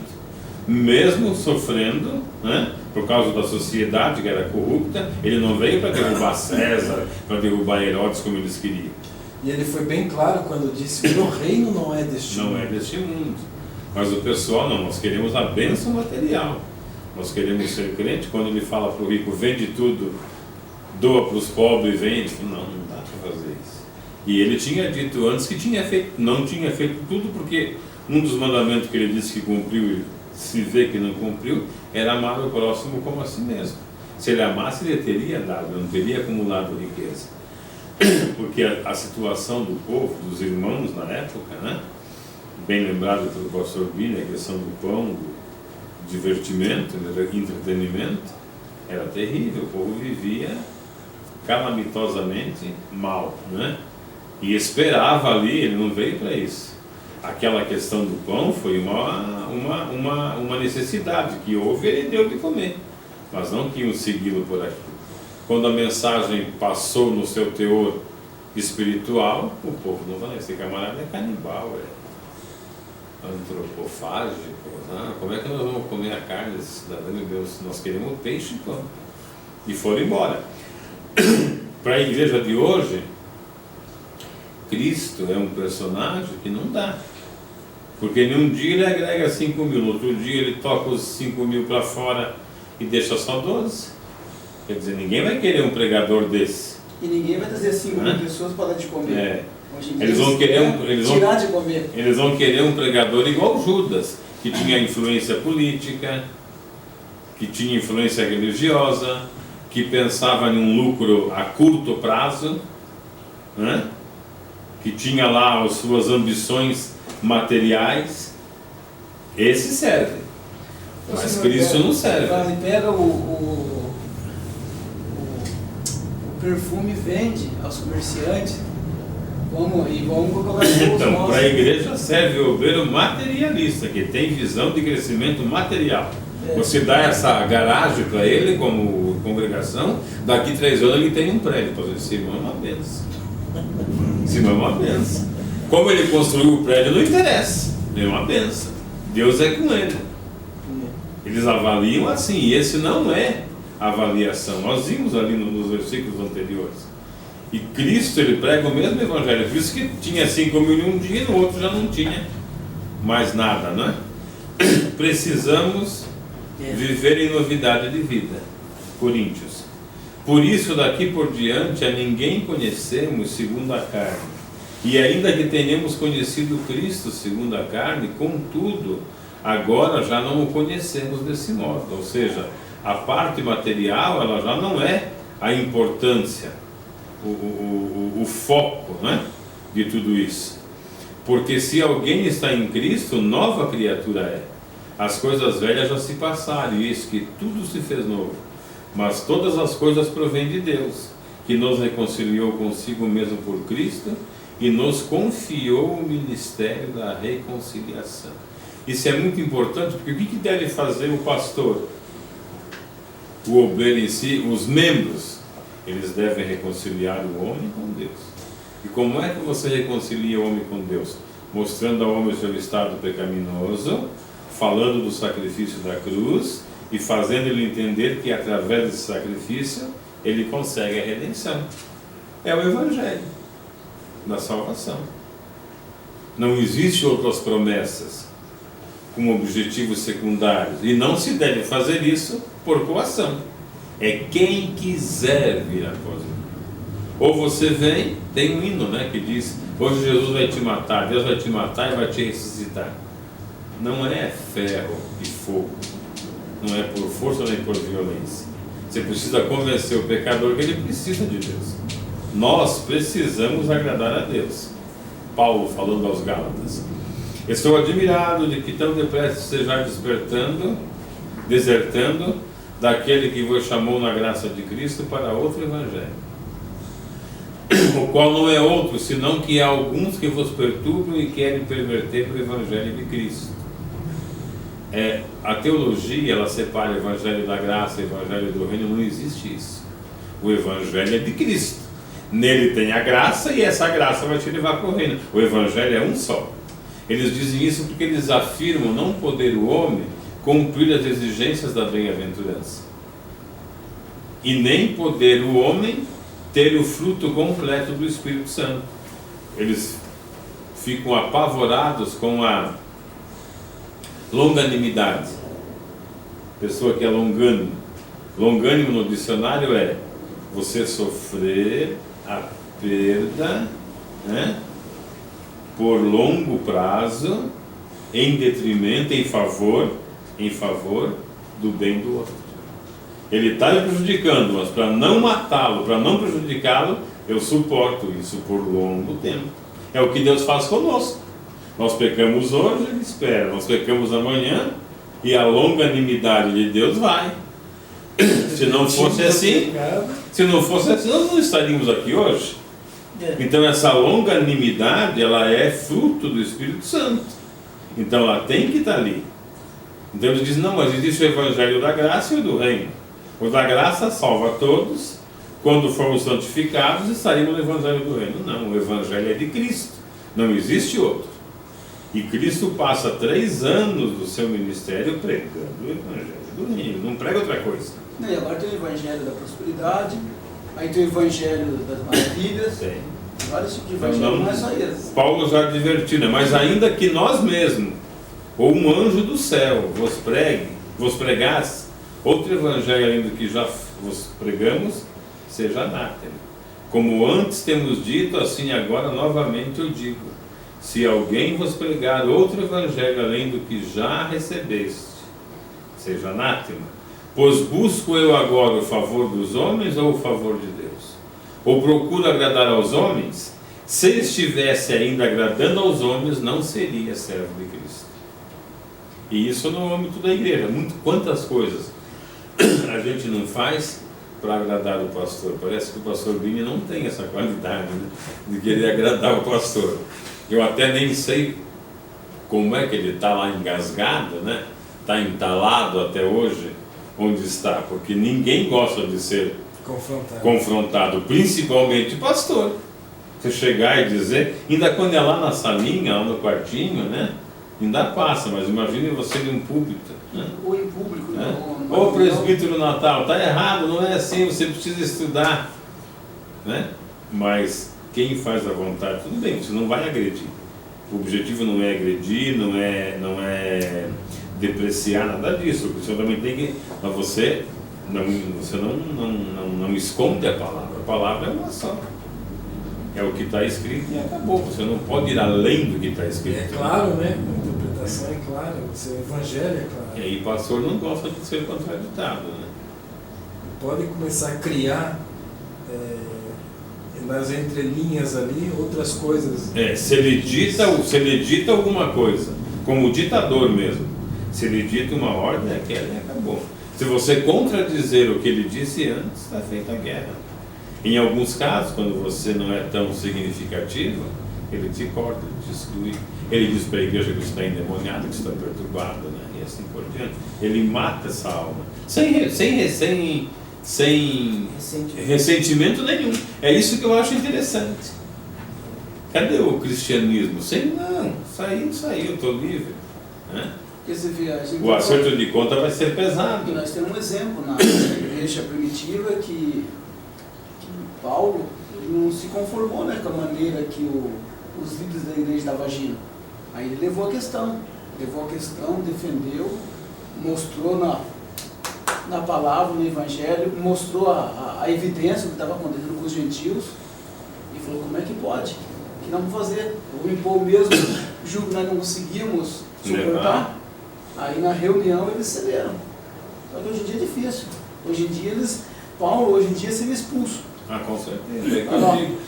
mesmo sofrendo, né, por causa da sociedade que era corrupta. Ele não veio para derrubar César, para derrubar Herodes como eles queriam. E ele foi bem claro quando disse que o meu reino não é deste mundo. Não é deste mundo. Mas o pessoal não, nós queremos a bênção material. Nós queremos ser crente. Quando ele fala para o rico, vende tudo, doa para os pobres e vende. Ele falou, não dá para fazer isso. E ele tinha dito antes que não tinha feito tudo, porque um dos mandamentos que ele disse que cumpriu e se vê que não cumpriu, era amar o próximo como a si mesmo. Se ele amasse, ele teria dado, não teria acumulado riqueza. Porque a situação do povo, dos irmãos na época, né? Bem lembrado pelo pastor Bini, a questão do pão, do divertimento, do entretenimento, era terrível. O povo vivia calamitosamente mal, né? E esperava ali, ele não veio para isso. Aquela questão do pão foi uma necessidade que houve, ele deu de comer, mas não que iam segui-lo por aqui. Quando a mensagem passou no seu teor espiritual, o povo não vai, esse camarada é canibal, é antropofágico, né? Como é que nós vamos comer a carne desse cidadão de Deus? Nós queremos peixe e pão. E foram embora. Para a igreja de hoje, Cristo é um personagem que não dá. Porque num dia ele agrega 5 mil, no outro dia ele toca os 5 mil para fora e deixa só 12. Quer dizer, ninguém vai querer um pregador desse. E ninguém vai trazer 5 mil pessoas para dar de comer. É. Hoje em dia Eles vão querer tirar de comer. Eles vão querer um pregador igual Judas, que tinha influência política, que tinha influência religiosa, que pensava em um lucro a curto prazo, né? Que tinha lá as suas ambições materiais. Esse serve, mas Cristo não serve. Pega o perfume, vende aos comerciantes, vamos colocar então, para a igreja serve o obreiro materialista, que tem visão de crescimento material. Você dá essa garagem para ele como congregação, daqui 3 anos ele tem um prédio. Para esse irmão é uma benção. Esse irmão é uma benção. Como ele construiu o prédio não interessa, é uma benção. Deus é com ele. Eles avaliam assim, e esse não é avaliação. Nós vimos ali nos versículos anteriores. E Cristo, ele prega o mesmo evangelho. Por isso que tinha 5 mil em um dia, no outro já não tinha mais nada, não é? Precisamos viver em novidade de vida. Coríntios. Por isso, daqui por diante, a ninguém conhecemos segundo a carne. E ainda que tenhamos conhecido Cristo segundo a carne, contudo, agora já não o conhecemos desse modo. Ou seja, a parte material, ela já não é a importância, o foco, né, de tudo isso. Porque se alguém está em Cristo, nova criatura é. As coisas velhas já se passaram, e isso que tudo se fez novo. Mas todas as coisas provêm de Deus, que nos reconciliou consigo mesmo por Cristo e nos confiou o ministério da reconciliação. Isso é muito importante, porque o que deve fazer o pastor? O obreiro em si, os membros, eles devem reconciliar o homem com Deus. E como é que você reconcilia o homem com Deus? Mostrando ao homem o seu estado pecaminoso, falando do sacrifício da cruz e fazendo ele entender que através desse sacrifício ele consegue a redenção. É o evangelho da salvação. Não existe outras promessas com objetivos secundários, e não se deve fazer isso por coação. É quem quiser vir após mim. Ou você vem, tem um hino, né, que diz: hoje Jesus vai te matar, Deus vai te matar e vai te ressuscitar. não é ferro e fogo, não é por força nem por violência. Você precisa convencer o pecador que ele precisa de Deus. Nós precisamos agradar a Deus. Paulo falando aos Gálatas: estou admirado de que tão depressa estejais desertando daquele que vos chamou na graça de Cristo para outro evangelho, o qual não é outro, senão que há alguns que vos perturbam e querem perverter o evangelho de Cristo. A teologia, ela separa o evangelho da graça e o evangelho do reino. Não existe isso. O evangelho é de Cristo, nele tem a graça e essa graça vai te levar para o reino. O evangelho é um só. Eles dizem isso porque eles afirmam não poder o homem cumprir as exigências da bem-aventurança, e nem poder o homem ter o fruto completo do Espírito Santo. Eles ficam apavorados com a longanimidade. Pessoa que é longânimo. Longânimo no dicionário é você sofrer a perda, né, por longo prazo, em detrimento, em favor do bem do outro. Ele está me prejudicando, mas para não matá-lo, para não prejudicá-lo, eu suporto isso por longo tempo. É o que Deus faz conosco. Nós pecamos hoje, Ele espera. Nós pecamos amanhã, e a longanimidade de Deus vai. Se não fosse assim, nós não estaríamos aqui hoje. Então essa longanimidade, ela é fruto do Espírito Santo. Então ela tem que estar ali. Então ele diz: não, mas existe o evangelho da graça e o do reino. O da graça salva todos. Quando formos santificados, estaremos no evangelho do reino. Não, o evangelho é de Cristo, não existe outro. E Cristo passa 3 anos do seu ministério pregando o evangelho do reino, não prega outra coisa. E agora tem o evangelho da prosperidade, aí tem o evangelho das maravilhas, tem vários tipos de evangelho, não é só esse. Paulo já advertiu, né? Mas ainda que nós mesmos, ou um anjo do céu, vos pregasse outro evangelho além do que já vos pregamos, seja anátema. Como antes temos dito, assim agora novamente eu digo: se alguém vos pregar outro evangelho além do que já recebeste, seja anátema. Pois busco eu agora o favor dos homens ou o favor de Deus? Ou procuro agradar aos homens? Se estivesse ainda agradando aos homens, não seria servo de Cristo. E isso no âmbito da igreja. Quantas coisas a gente não faz para agradar o pastor? Parece que o pastor Bini não tem essa qualidade, né, de querer agradar o pastor. Eu até nem sei como é que ele está lá engasgado, né? Está entalado até hoje onde está, porque ninguém gosta de ser confrontado, principalmente o pastor. Você chegar e dizer, ainda quando é lá na salinha, lá no quartinho, né? Ainda passa, mas imagine você em um púlpito, né? Ou em público, né? Ô presbítero Natal, está errado, não é assim, você precisa estudar, né? Mas quem faz a vontade, tudo bem, você não vai agredir. O objetivo não é agredir, não é depreciar nada disso. O senhor também tem que, mas você não esconde a palavra é uma só. É o que está escrito e acabou. Você não pode ir além do que está escrito. É claro, né? A interpretação é clara, o evangelho é claro. E aí o pastor não gosta de ser contraditado, né? Pode começar a criar nas entrelinhas ali outras coisas. Se ele dita alguma coisa, como o ditador mesmo, se ele dita uma ordem, aquela e acabou. Se você contradizer o que ele disse antes, está feita a guerra. Em alguns casos, quando você não é tão significativo, ele te corta, ele te exclui. Ele diz para a igreja que está endemoniada, que está perturbada, né? E assim por diante. Ele mata essa alma, sem ressentimento nenhum. É isso que eu acho interessante. Cadê o cristianismo? Não, saiu, estou livre, né? O acerto de conta vai ser pesado. E nós temos um exemplo na igreja primitiva que Paulo não se conformou, né, com a maneira que os líderes da igreja estavam agindo. Aí ele levou a questão, defendeu, mostrou na palavra, no evangelho, mostrou a evidência do que estava acontecendo com os gentios e falou: como é que pode? O que nós vamos fazer? Eu vou impor o mesmo jugo, nós não conseguimos suportar. Aí na reunião eles cederam. Só que hoje em dia é difícil. Hoje em dia Paulo hoje em dia seria expulso. Com certeza.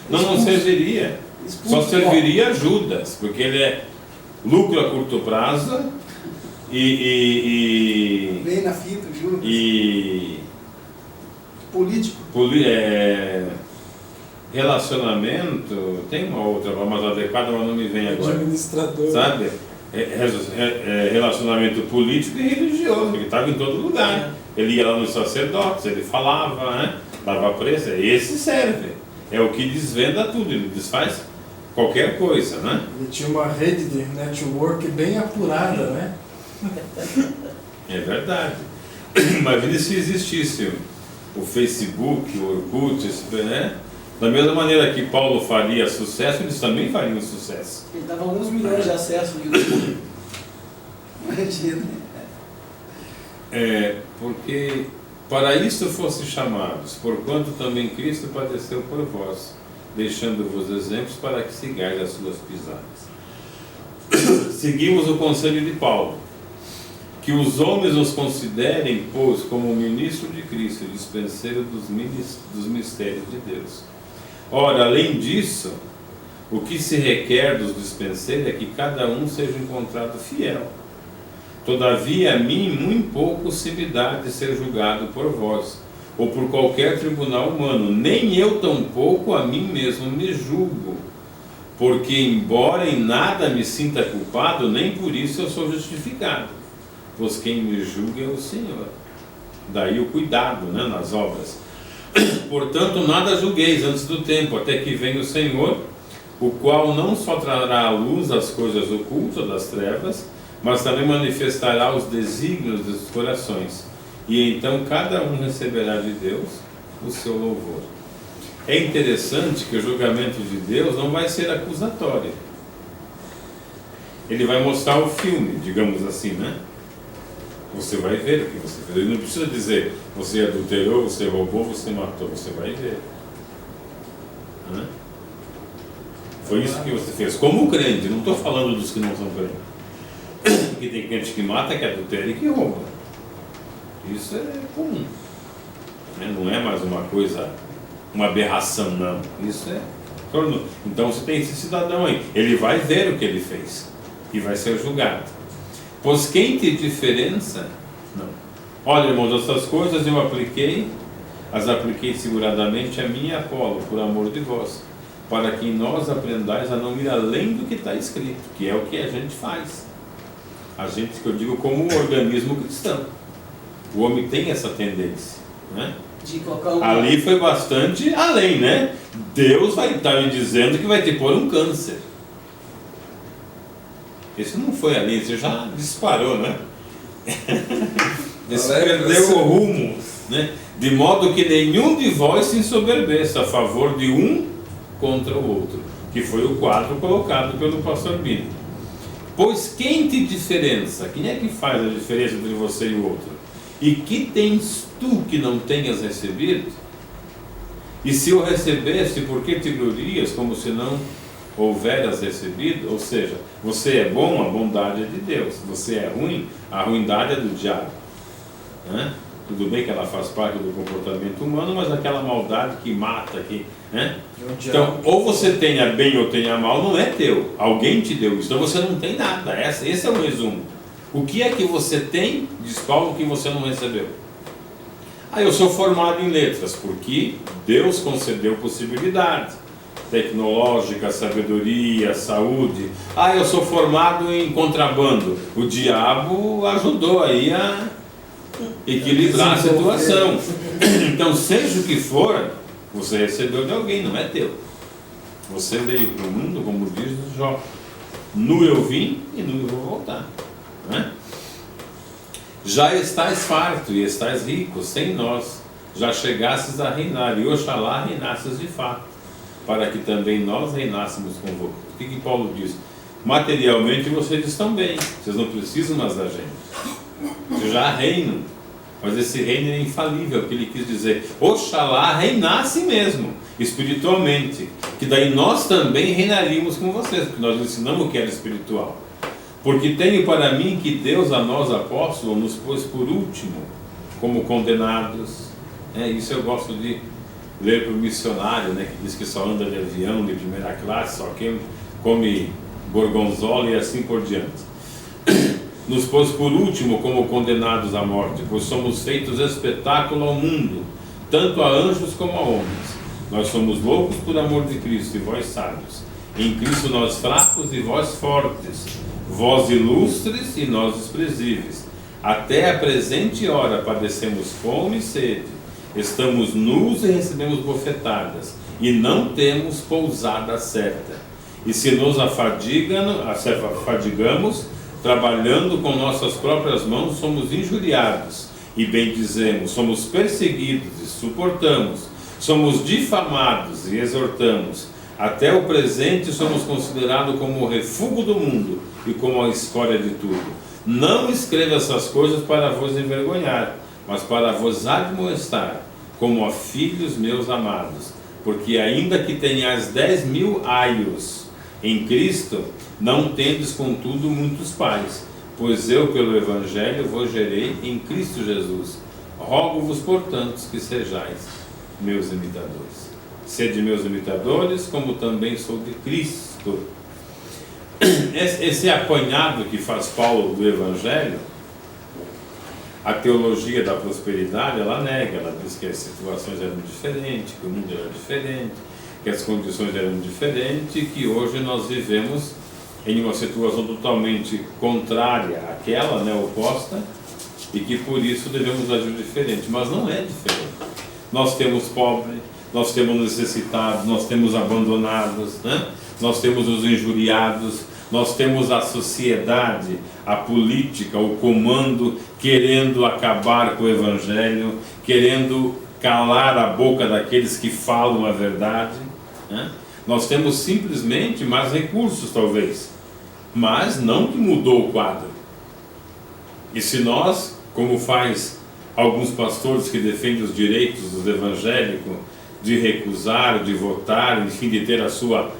Não serviria. Expulso, Só serviria Judas, porque ele é lucro a curto prazo e Bem na fita, Judas. E político. Relacionamento, tem uma outra, mais adequada, mas não me vem agora. Administrador. Sabe? Relacionamento político e religioso, ele estava em todo lugar. Ele ia lá nos sacerdotes, ele falava, né? Dava preço, esse serve. É o que desvenda tudo, ele desfaz qualquer coisa, né? Ele tinha uma rede de network bem apurada, né? É verdade. Imagine se existisse o Facebook, o Orkut, né? Da mesma maneira que Paulo faria sucesso, eles também fariam sucesso. Ele dava alguns milhões de acessos no YouTube. Imagina. Porque para isto fossem chamados, porquanto também Cristo padeceu por vós, deixando-vos exemplos para que sigais as suas pisadas. Seguimos o conselho de Paulo, que os homens nos considerem, pois, como ministro de Cristo, dispenseiro dos mistérios de Deus. Ora, além disso, o que se requer dos dispenseiros é que cada um seja encontrado fiel. Todavia, a mim muito pouco se me dá de ser julgado por vós, ou por qualquer tribunal humano, nem eu tampouco a mim mesmo me julgo, porque embora em nada me sinta culpado, nem por isso eu sou justificado, pois quem me julga é o Senhor. Daí o cuidado, né, nas obras. Portanto, nada julgueis antes do tempo, até que venha o Senhor, o qual não só trará à luz as coisas ocultas das trevas, mas também manifestará os desígnios dos corações, e então cada um receberá de Deus o seu louvor. É interessante que o julgamento de Deus não vai ser acusatório. Ele vai mostrar o filme, digamos assim, né? Você vai ver o que você fez. Ele não precisa dizer, você adulterou, você roubou, você matou. Você vai ver. Né? Foi isso que você fez. Como crente, não estou falando dos que não são crentes. Porque tem crente que mata, que adultera e que rouba. Isso é comum. Né? Não é mais uma coisa, uma aberração, não. Isso é... Então você tem esse cidadão aí. Ele vai ver o que ele fez. E vai ser julgado. Pois quem tem diferença? Não. Olha, irmãos, essas coisas eu as apliquei seguradamente a mim e a Apolo, por amor de vós, para que nós aprendais a não ir além do que está escrito, que é o que a gente faz. A gente, que eu digo, como um organismo cristão. O homem tem essa tendência, né? De colocar um... Ali foi bastante além, né? Deus vai estar me dizendo que vai te pôr um câncer. Esse não foi ali, você já disparou, né? Esse perdeu o rumo, né? De modo que nenhum de vós se ensoberbeça a favor de um contra o outro, que foi o quadro colocado pelo pastor Bino. Pois quem te diferença? Quem é que faz a diferença entre você e o outro? E que tens tu que não tenhas recebido? E se o recebeste, por que te glorias como se não houveras recebido? Ou seja, você é bom, a bondade é de Deus. Você é ruim, a ruindade é do diabo, né? Tudo bem que ela faz parte do comportamento humano, mas aquela maldade que mata, né? Então, ou você tenha bem ou tenha mal, não é teu. Alguém te deu isso, então você não tem nada. Esse é o resumo. O que é que você tem, diz Paulo, que você não recebeu? Eu sou formado em letras, porque Deus concedeu possibilidade tecnológica, sabedoria, saúde. Eu sou formado em contrabando. O diabo ajudou aí a equilibrar a situação. Então, seja o que for, você recebeu de alguém, não é teu. Você veio para o mundo, como diz Jó, nu eu vim e nu eu vou voltar, né? Já estais farto e estais rico, sem nós, já chegastes a reinar, e oxalá reinasses de fato, para que também nós reinássemos convosco. O que Paulo diz? Materialmente vocês estão bem, vocês não precisam mais da gente, vocês já reinam, mas esse reino é infalível, o que ele quis dizer, oxalá reinasse mesmo, espiritualmente, que daí nós também reinaríamos com vocês, porque nós ensinamos o que era espiritual. Porque tenho para mim que Deus a nós apóstolos nos pôs por último, como condenados. Isso eu gosto de ler para o missionário, né, que diz que só anda de avião de primeira classe, só que come gorgonzola e assim por diante. Nos pôs por último como condenados à morte, pois somos feitos espetáculo ao mundo, tanto a anjos como a homens. Nós somos loucos por amor de Cristo, e vós sábios. Em Cristo nós fracos e vós fortes, vós ilustres e nós desprezíveis. Até a presente hora padecemos fome e sede, estamos nus e recebemos bofetadas, e não temos pousada certa. E se nos afadigamos, trabalhando com nossas próprias mãos, somos injuriados e bendizemos, somos perseguidos e suportamos, somos difamados e exortamos. Até o presente somos considerados como o refúgio do mundo e como a escória de tudo. Não escrevo essas coisas para vos envergonhar, mas para vos admoestar, como a filhos meus amados. Porque ainda que tenhais 10.000 aios em Cristo, não tendes contudo muitos pais, pois eu pelo Evangelho vos gerei em Cristo Jesus. Rogo-vos, portanto, que sejais meus imitadores. Sede meus imitadores, como também sou de Cristo. Esse apanhado que faz Paulo do Evangelho, a teologia da prosperidade, ela nega, ela diz que as situações eram diferentes, que o mundo era diferente, que as condições eram diferentes, e que hoje nós vivemos em uma situação totalmente contrária àquela, né, oposta, e que por isso devemos agir diferente. Mas não é diferente. Nós temos pobres, nós temos necessitados, nós temos abandonados, né? Nós temos os injuriados, nós temos a sociedade, a política, o comando querendo acabar com o Evangelho, querendo calar a boca daqueles que falam a verdade, né? Nós temos simplesmente mais recursos, talvez, mas não que mudou o quadro. E se nós, como faz alguns pastores que defendem os direitos dos evangélicos de recusar, de votar, enfim, de ter a sua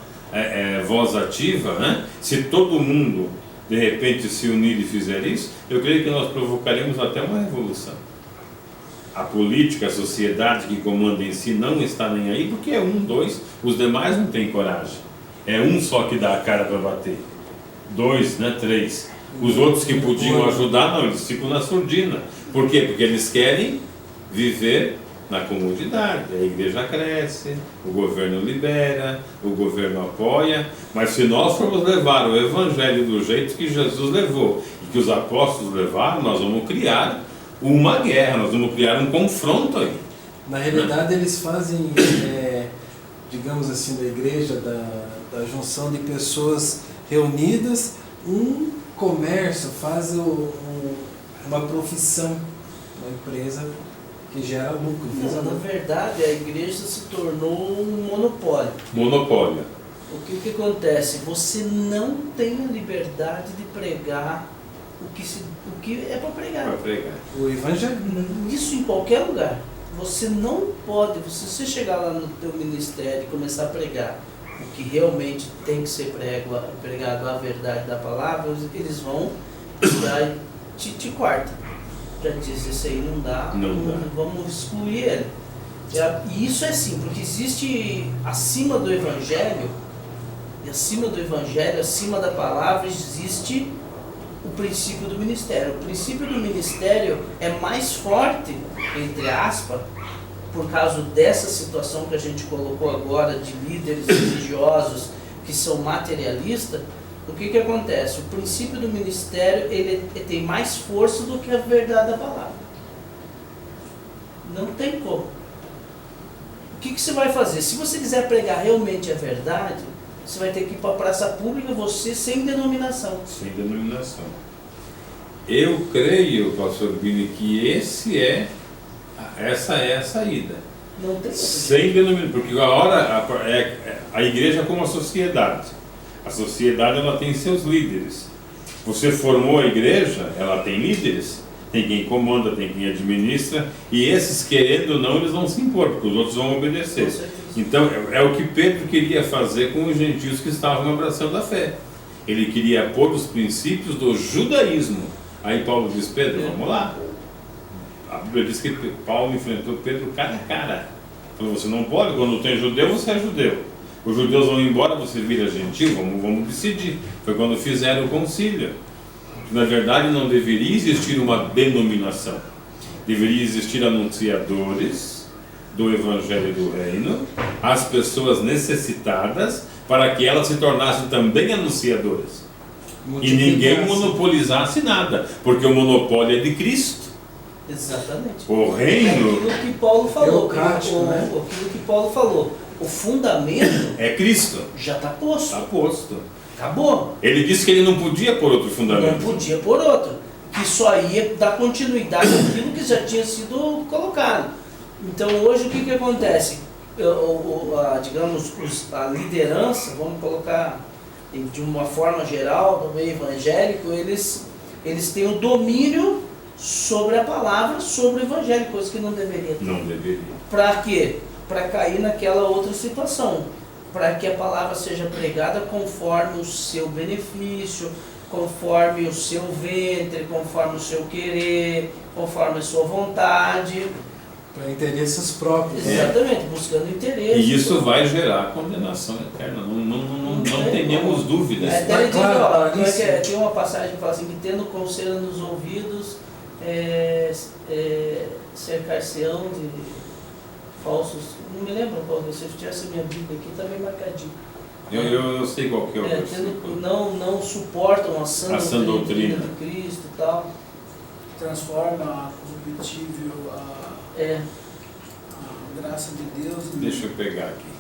voz ativa, né? Se todo mundo de repente se unir e fizer isso, eu creio que nós provocaremos até uma revolução. A política, a sociedade que comanda em si não está nem aí, porque é um, dois, os demais não têm coragem. É um só que dá a cara para bater. Dois, né, três. Os outros que podiam ajudar, não, eles ficam na surdina. Por quê? Porque eles querem viver na comodidade. A igreja cresce, o governo libera, o governo apoia, mas se nós formos levar o Evangelho do jeito que Jesus levou e que os apóstolos levaram, nós vamos criar uma guerra, nós vamos criar um confronto aí. Na realidade, eles fazem, digamos assim, da igreja, da junção de pessoas reunidas, um comércio, faz uma profissão, uma empresa que gera lucro. Na verdade, a igreja se tornou um monopólio. Monopólio. O que acontece? Você não tem a liberdade de pregar o que é para pregar. Para pregar. O Evangelho. Isso em qualquer lugar. Você não pode, se você chegar lá no teu ministério e começar a pregar o que realmente tem que ser pregado, a verdade da palavra, eles vão já te cortam. Já diz, esse aí não dá, vamos excluir ele. E isso é assim, porque existe acima do Evangelho, e acima do Evangelho, acima da palavra, existe o princípio do ministério. O princípio do ministério é mais forte, entre aspas, por causa dessa situação que a gente colocou agora, de líderes religiosos que são materialistas. O que acontece? O princípio do ministério ele tem mais força do que a verdade da palavra. Não tem como. O que você vai fazer? Se você quiser pregar realmente a verdade, você vai ter que ir para a praça pública, você sem denominação. Sem denominação. Eu creio, pastor Bini, que essa é a saída. Não tem sem denominação, porque a igreja é como a sociedade. A sociedade ela tem seus líderes. Você formou a igreja, ela tem líderes, tem quem comanda, tem quem administra, e esses, querendo ou não, eles vão se impor, porque os outros vão obedecer. Então, é o que Pedro queria fazer com os gentios que estavam abraçando a fé. Ele queria pôr os princípios do judaísmo. Aí Paulo diz: Pedro, vamos lá. A Bíblia diz que Paulo enfrentou Pedro cara a cara. Falou: você não pode, quando tem judeu, você é judeu. Os judeus vão embora, você vira gentil, vamos decidir. Foi quando fizeram o concílio. Na verdade, não deveria existir uma denominação. Deveria existir anunciadores do Evangelho do Reino, as pessoas necessitadas, para que elas se tornassem também anunciadoras. E ninguém monopolizasse nada, porque o monopólio é de Cristo. Exatamente. O reino Aquilo que Paulo falou. Né? Aquilo que Paulo falou. O fundamento é Cristo. já está posto. Está posto. Acabou. Ele disse que ele não podia pôr outro fundamento. Não podia pôr outro. Que só ia dar continuidade àquilo que já tinha sido colocado. Então hoje o que acontece? Digamos, a liderança, vamos colocar de uma forma geral, no meio evangélico, eles têm o domínio sobre a palavra, sobre o evangelho, coisa que não deveria ter. Não deveria. Para quê? Para cair naquela outra situação. Para que a palavra seja pregada conforme o seu benefício, conforme o seu ventre, conforme o seu querer, conforme a sua vontade. Para interesses próprios. Exatamente, buscando interesse. E isso vai gerar condenação eterna, não tenhamos dúvidas. Tem uma passagem que fala assim: que tendo coceira nos ouvidos, cercar-se-ão de falsos. Não me lembro qual, se eu tivesse minha Bíblia aqui, está bem marcadinho. Eu sei qual que é o versículo. Não suportam a sã doutrina de Cristo e tal. Transforma a corruptível, a graça de Deus. Deixa eu pegar aqui.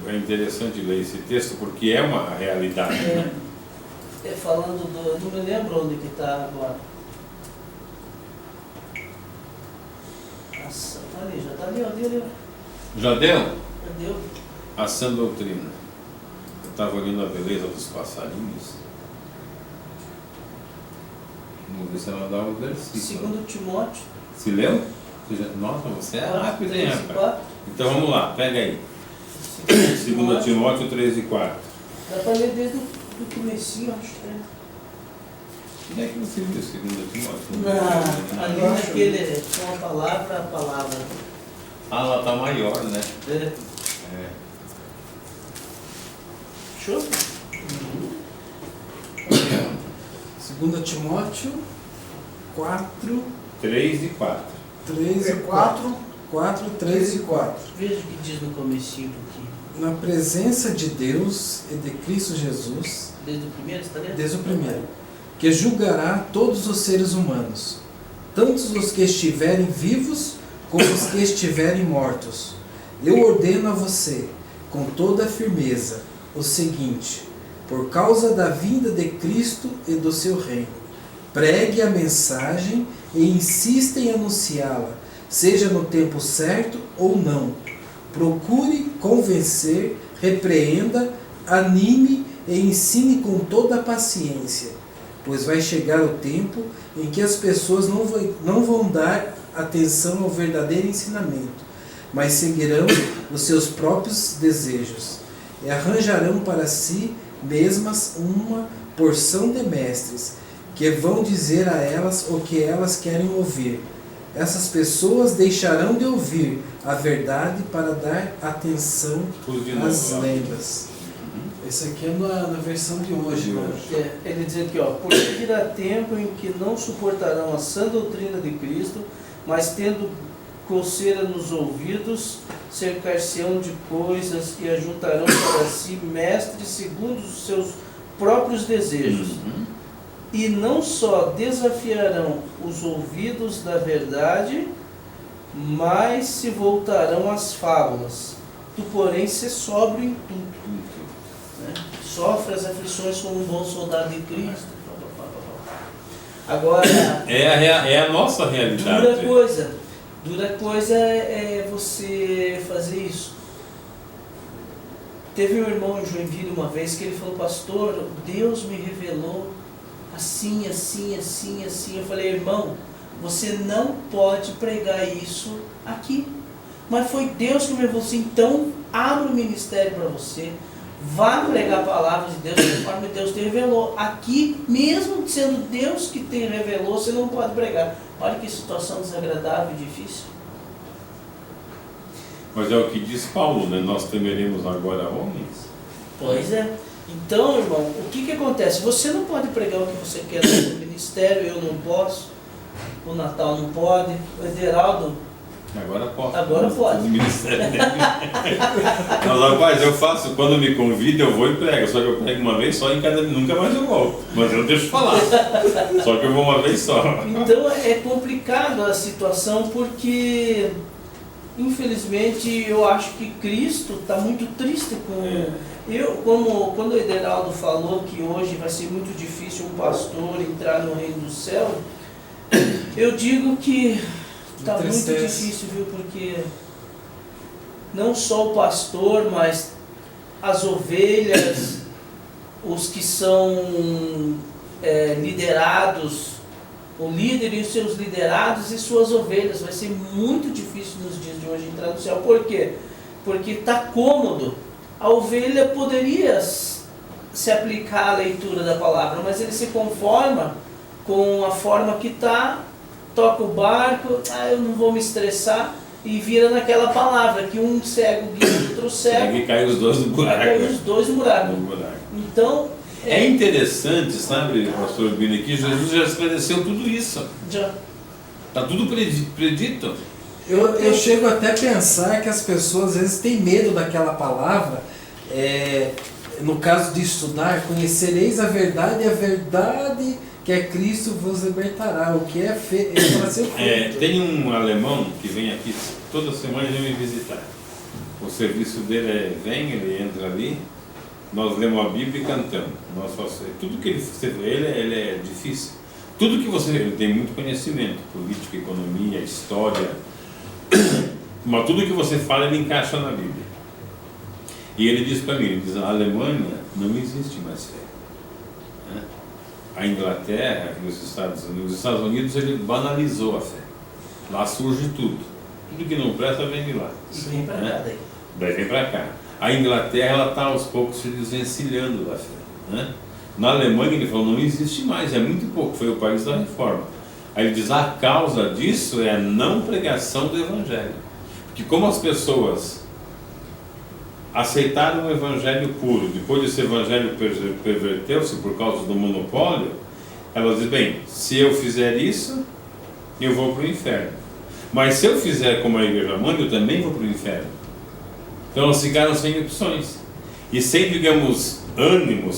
É interessante ler esse texto porque é uma realidade. Falando do. Não me lembro onde que está agora. Nossa, tá ali, já está ali. Já deu? Já deu. A sã doutrina. Eu estava olhando a beleza dos passarinhos. Vamos ver se ela dá o versículo. Segundo Timóteo. Se leu? Nossa, você é rápido, hein, rapaz? Então vamos lá, pega aí. 2 Timóteo 3 e 4. Dá para ler desde o comecinho, acho. Onde é que você viu 2 Timóteo? Ali naquele, com a palavra. Ah, ela está maior, né? É. Show? 2 Timóteo 4, 3 e 4. 3 e 4. 4, 3 e 4. Veja o que diz no comecinho aqui. Na presença de Deus e de Cristo Jesus, Desde o primeiro, está lendo? desde o primeiro, que julgará todos os seres humanos, tanto os que estiverem vivos como os que estiverem mortos. Eu ordeno a você, com toda a firmeza, o seguinte: por causa da vinda de Cristo e do seu reino, pregue a mensagem e insista em anunciá-la, seja no tempo certo ou não. Procure convencer, repreenda, anime e ensine com toda a paciência, pois vai chegar o tempo em que as pessoas não vão dar atenção ao verdadeiro ensinamento, mas seguirão os seus próprios desejos e arranjarão para si mesmas uma porção de mestres que vão dizer a elas o que elas querem ouvir. Essas pessoas deixarão de ouvir a verdade para dar atenção às lendas. Esse aqui é na versão de hoje. Ele diz aqui, porque virá tempo em que não suportarão a sã doutrina de Cristo, mas tendo coceira nos ouvidos, cercar-se-ão de coisas e ajuntarão para si mestres segundo os seus próprios desejos. E não só desafiarão os ouvidos da verdade, mas se voltarão às fábulas. Tu, porém, se sóbrio em tudo. Né? Sofre as aflições como um bom soldado de Cristo. Agora, é a nossa realidade. Dura coisa é você fazer isso. Teve um irmão em Joinville uma vez que ele falou: pastor, Deus me revelou assim. Eu falei: irmão, você não pode pregar isso aqui. Mas foi Deus que me revelou assim. Então, abra o ministério para você. Vá pregar a palavra de Deus conforme Deus te revelou. Aqui, mesmo sendo Deus que te revelou, você não pode pregar. Olha que situação desagradável e difícil. Mas é o que diz Paulo, né? Nós temeremos agora homens. Pois é. Então, irmão, o que acontece? Você não pode pregar o que você quer no seu ministério, eu não posso, o Natal não pode, o Ederaldo... Agora pode. Agora pode. Mas, rapaz, eu faço, quando me convida, eu vou e prego. Só que eu prego uma vez só em cada... Nunca mais eu volto. Mas eu deixo falar. Só que eu vou uma vez só. Então é complicado a situação porque, infelizmente, eu acho que Cristo está muito triste com... quando o Ederaldo falou que hoje vai ser muito difícil um pastor entrar no reino do céu, eu digo que está muito difícil, viu? Porque não só o pastor, mas as ovelhas, os que são liderados, o líder e os seus liderados e suas ovelhas, vai ser muito difícil nos dias de hoje entrar no céu. Por quê? Porque está cômodo. A ovelha poderia se aplicar à leitura da palavra, mas ele se conforma com a forma que está, toca o barco, eu não vou me estressar, e vira naquela palavra, que um cego guia o outro cego. E cai os dois no buraco. Cai os dois no buraco. Então... É interessante, sabe, pastor Bini, que Jesus já esclareceu tudo isso. Já. Está tudo predito. Eu chego até a pensar que as pessoas às vezes têm medo daquela palavra, no caso de estudar, conhecereis a verdade e a verdade que é Cristo vos libertará, o que é para ser feito. Tem um alemão que vem aqui toda semana e vem me visitar. O serviço dele ele entra ali, nós lemos a Bíblia e cantamos. Tudo que ele é difícil. Tudo que ele tem muito conhecimento, política, economia, história, mas tudo que você fala ele encaixa na Bíblia. E ele diz para mim, a Alemanha não existe mais fé. A Inglaterra e os Estados Unidos ele banalizou a fé. Lá surge tudo. Tudo que não presta vem de lá. E vem para cá daí. Daí vem para cá. A Inglaterra ela está aos poucos se desvencilhando da fé. Na Alemanha ele falou, não existe mais, é muito pouco, foi o país da reforma. Aí ele diz, a causa disso é a não pregação do Evangelho. Porque como as pessoas aceitaram o Evangelho puro, depois desse Evangelho perverteu-se por causa do monopólio, elas dizem, bem, se eu fizer isso, eu vou para o inferno. Mas se eu fizer como a igreja manda, eu também vou para o inferno. Então elas ficaram sem opções. E sem, digamos, ânimo,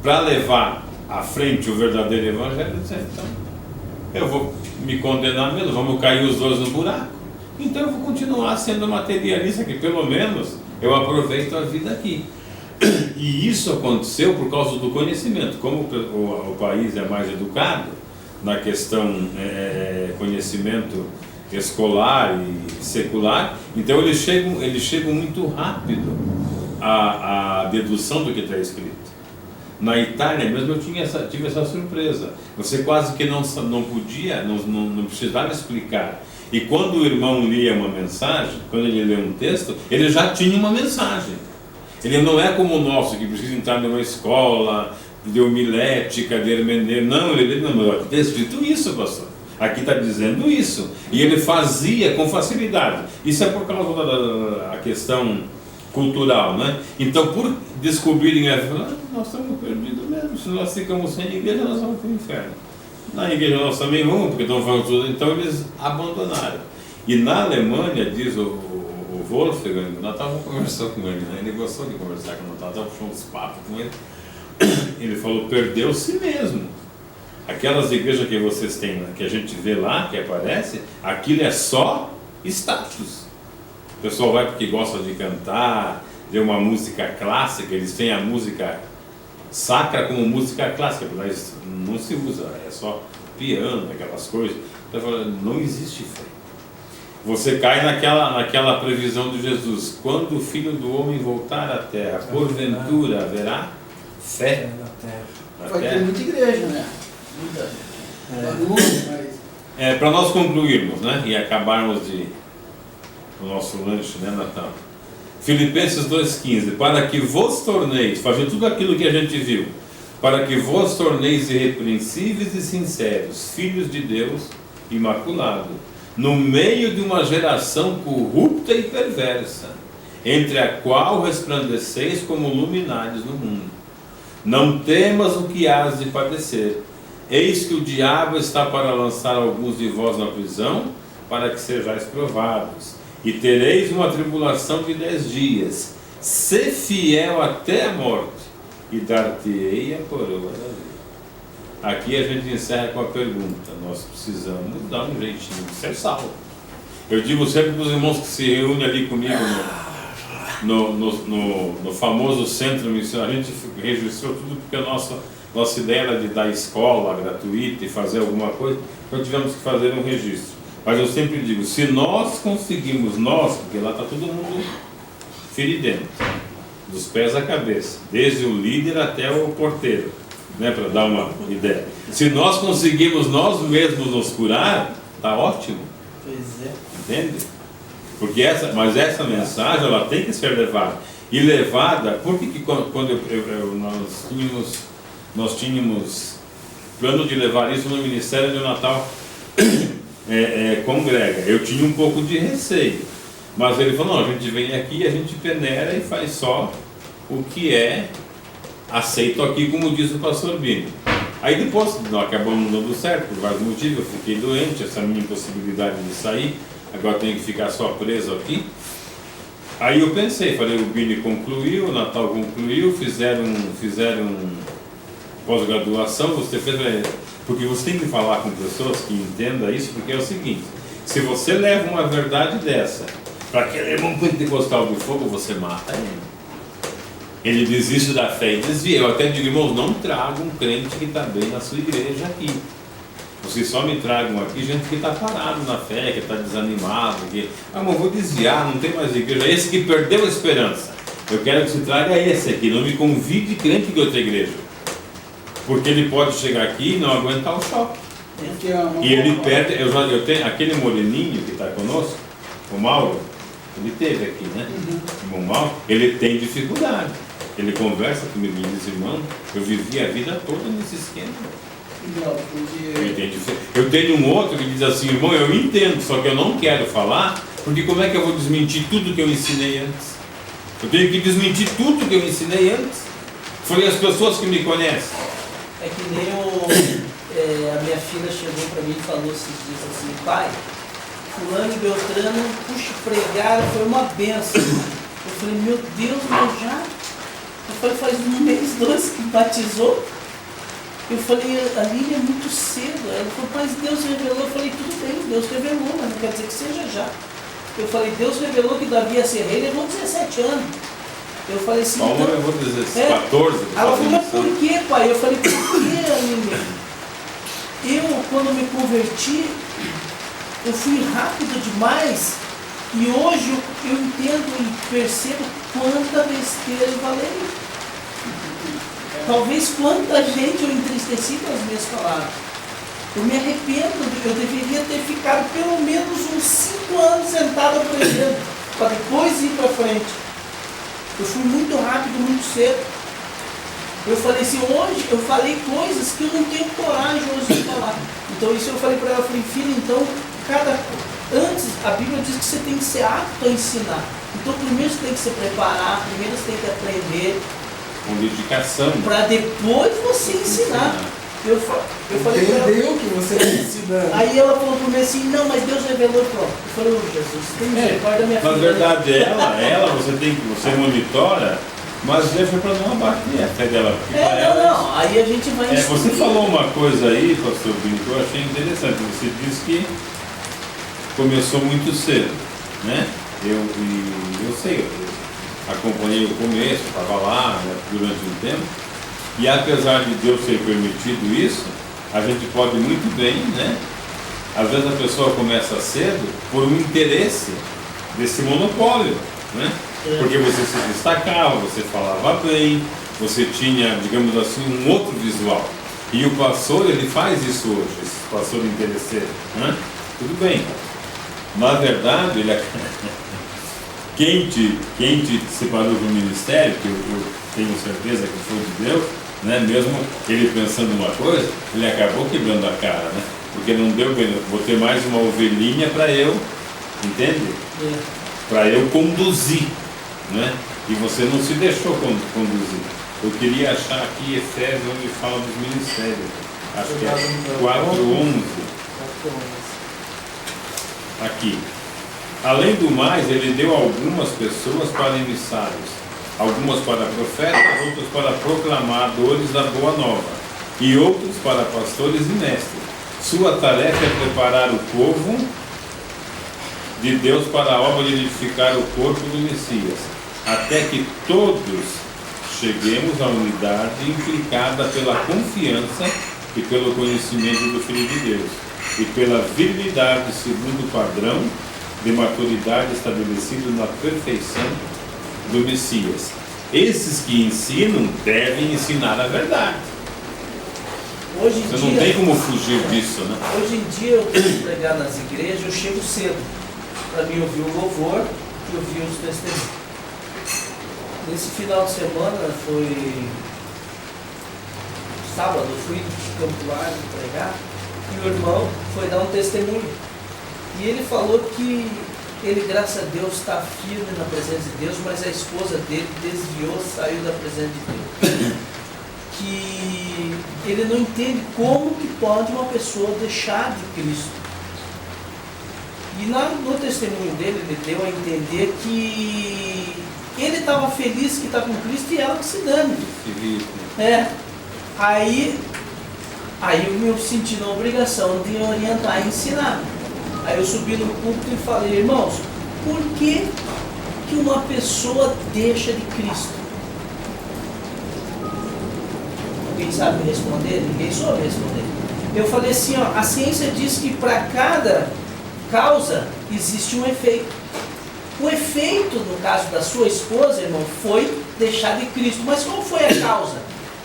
para levar à frente o verdadeiro Evangelho, então eu vou me condenar mesmo, vamos cair os dois no buraco. Então eu vou continuar sendo materialista, que pelo menos eu aproveito a vida aqui. E isso aconteceu por causa do conhecimento. Como o país é mais educado na questão conhecimento escolar e secular, então eles chegam muito rápido à dedução do que está escrito. Na Itália mesmo eu tive essa surpresa. Você quase que não podia, não precisava explicar. E quando o irmão lia uma mensagem, quando ele lê um texto, ele já tinha uma mensagem. Ele não é como o nosso, que precisa entrar numa escola de homilética, de hermenêutica. Não, aqui está escrito isso, pastor. Aqui está dizendo isso. E ele fazia com facilidade. Isso é por causa da questão cultural, né? Então, por descobrirem, nós estamos perdidos mesmo. Se nós ficamos sem igreja, nós vamos para o inferno. Na igreja nós também vamos, porque estão falando tudo. Então, eles abandonaram. E na Alemanha, diz o Wolfgang, nós estávamos conversando com ele, né? Ele gostou de conversar com nós, estávamos puxando uns papos com ele. Ele falou, perdeu-se mesmo. Aquelas igrejas que vocês têm, né, que a gente vê lá, que aparece, aquilo é só status. O pessoal vai porque gosta de cantar, de uma música clássica, eles têm a música sacra como música clássica, mas não se usa, é só piano, aquelas coisas. Então, não existe fé. Você cai naquela previsão de Jesus, quando o Filho do Homem voltar à terra, porventura haverá fé na terra. Vai ter muita igreja, né? Muita. Para nós concluirmos, né, e acabarmos o nosso lanche, né, Natal? Filipenses 2,15, para que vos torneis, fazer tudo aquilo que a gente viu, para que vos torneis irrepreensíveis e sinceros, filhos de Deus, imaculado, no meio de uma geração corrupta e perversa, entre a qual resplandeceis como luminares no mundo. Não temas o que hás de padecer. Eis que o diabo está para lançar alguns de vós na prisão, para que sejais provados. E tereis uma tribulação de 10 dias. Sê fiel até a morte, e dar-te-ei a coroa da vida. Aqui a gente encerra com a pergunta. Nós precisamos dar um jeitinho de ser salvo. Eu digo sempre para os irmãos que se reúnem ali comigo no famoso centro missionário, a gente registrou tudo porque a nossa ideia era de dar escola gratuita e fazer alguma coisa, então tivemos que fazer um registro. Mas eu sempre digo, se nós conseguimos, porque lá está todo mundo feridento, dos pés à cabeça, desde o líder até o porteiro, né, para dar uma ideia. Se nós conseguimos nós mesmos nos curar, está ótimo. Pois é. Entende? Porque mas essa mensagem ela tem que ser levada. E levada, porque que quando nós tínhamos plano de levar isso no Ministério do Natal congrega. Eu tinha um pouco de receio. Mas ele falou, não, a gente vem aqui, a gente peneira e faz só o que é aceito aqui, como diz o pastor Bini. Aí depois, nós acabamos não dando certo, por vários motivos, eu fiquei doente, essa minha impossibilidade de sair, agora tenho que ficar só preso aqui. Aí eu pensei, falei, o Bini concluiu, o Natal concluiu, fizeram pós-graduação, você fez, porque você tem que falar com pessoas que entendam isso, porque é o seguinte, se você leva uma verdade dessa para aquele irmão pentecostal do fogo, você mata ele. Ele desiste da fé e desvia. Eu até digo, irmãos, não tragam um crente que está bem na sua igreja aqui. Vocês só me tragam aqui gente que está parado na fé, que está desanimado, que, mas vou desviar, não tem mais igreja. Esse que perdeu a esperança. Eu quero que você traga esse aqui, não me convide crente de outra igreja. Porque ele pode chegar aqui e não aguentar o choque. E ele perde, eu tenho aquele moreninho que está conosco, o Mauro, ele teve aqui, né? O Mauro, ele tem dificuldade. Ele conversa comigo e diz, irmão, eu vivi a vida toda nesse esquema. Eu tenho um outro que diz assim, irmão, eu entendo, só que eu não quero falar, porque como é que eu vou desmentir tudo que eu ensinei antes? Eu tenho que desmentir tudo que eu ensinei antes. Foram as pessoas que me conhecem. É que nem a minha filha chegou para mim e falou assim, pai, fulano e Beltrano, puxa, pregaram, foi uma benção. Eu falei, meu Deus, mas já? Eu falei, faz 1 mês, 2 que batizou. Eu falei, a Lília é muito cedo. Ela falou, mas Deus revelou. Eu falei, tudo bem, Deus revelou, mas não quer dizer que seja já. Eu falei, Deus revelou que Davi ia ser rei, levou 17 anos. Eu falei assim, Paulo então, levou 14. Ela falou, mas por que, pai? Eu falei, por que, Lília? Eu, quando me converti, eu fui rápido demais. E hoje eu entendo e percebo quanta besteira eu falei. Talvez quanta gente eu entristeci com as minhas palavras. Eu me arrependo, eu deveria ter ficado pelo menos uns 5 anos sentado aprendendo, para depois ir para frente. Eu fui muito rápido, muito cedo. Eu falei assim, hoje eu falei coisas que eu não tenho coragem hoje de falar. Então isso eu falei para ela, eu falei, filha, então, antes a Bíblia diz que você tem que ser apto a ensinar. Então primeiro você tem que se preparar, primeiro você tem que aprender. Com dedicação. Para depois você ensinar. Eu falei para ela, entendeu que você está ensinando. Aí ela falou para mim assim, não, mas Deus revelou, pronto. Eu falei, Jesus, tem misericórdia da minha filha. Na verdade, ela você monitora, mas deixa para não abater a fé dela. Não, aí a gente vai instruir. Você falou uma coisa aí, pastor Bini, que eu achei interessante. Você disse que começou muito cedo, né? Eu sei, eu acompanhei o começo, estava lá, né, durante um tempo. E apesar de Deus ter permitido isso, a gente pode muito bem, né? Às vezes a pessoa começa cedo por um interesse desse monopólio, né? Porque você se destacava, você falava bem, você tinha, digamos assim, um outro visual. E o pastor, ele faz isso hoje, esse pastor interesseiro, né? Tudo bem. Na verdade, quem te separou do ministério, que eu tenho certeza que foi de Deus, né? Mesmo ele pensando uma coisa, ele acabou quebrando a cara, né? Porque não deu, vou ter mais uma ovelhinha para eu, entende? Para eu conduzir, né? E você não se deixou conduzir. Eu queria achar aqui Efésios, onde fala dos ministérios. Acho que é 4:11. Aqui. Além do mais, ele deu algumas pessoas para emissários, algumas para profetas, outras para proclamadores da boa nova, e outros para pastores e mestres. Sua tarefa é preparar o povo de Deus para a obra de edificar o corpo do Messias, até que todos cheguemos à unidade implicada pela confiança e pelo conhecimento do Filho de Deus, e pela virilidade segundo o padrão de maturidade estabelecido na perfeição do Messias. Esses que ensinam devem ensinar a verdade. Hoje em Você dia, não tem como fugir disso, né? Hoje em dia eu tenho pregar nas igrejas, eu chego cedo para mim ouvir o louvor e ouvir os testemunhos. Nesse final de semana foi sábado, eu fui de Campo Largo pregar e o irmão foi dar um testemunho. E ele falou que ele, graças a Deus, está firme na presença de Deus, mas a esposa dele desviou, saiu da presença de Deus. Que ele não entende como que pode uma pessoa deixar de Cristo. E no testemunho dele, ele deu a entender que ele estava feliz que está com Cristo e ela que se dane. Aí eu me senti na obrigação de orientar e ensinar. Aí eu subi no púlpito e falei, irmãos, por que uma pessoa deixa de Cristo? Alguém sabe me responder? Ninguém soube responder. Eu falei assim, ó, a ciência diz que para cada causa existe um efeito. O efeito, no caso da sua esposa, irmão, foi deixar de Cristo. Mas qual foi a causa?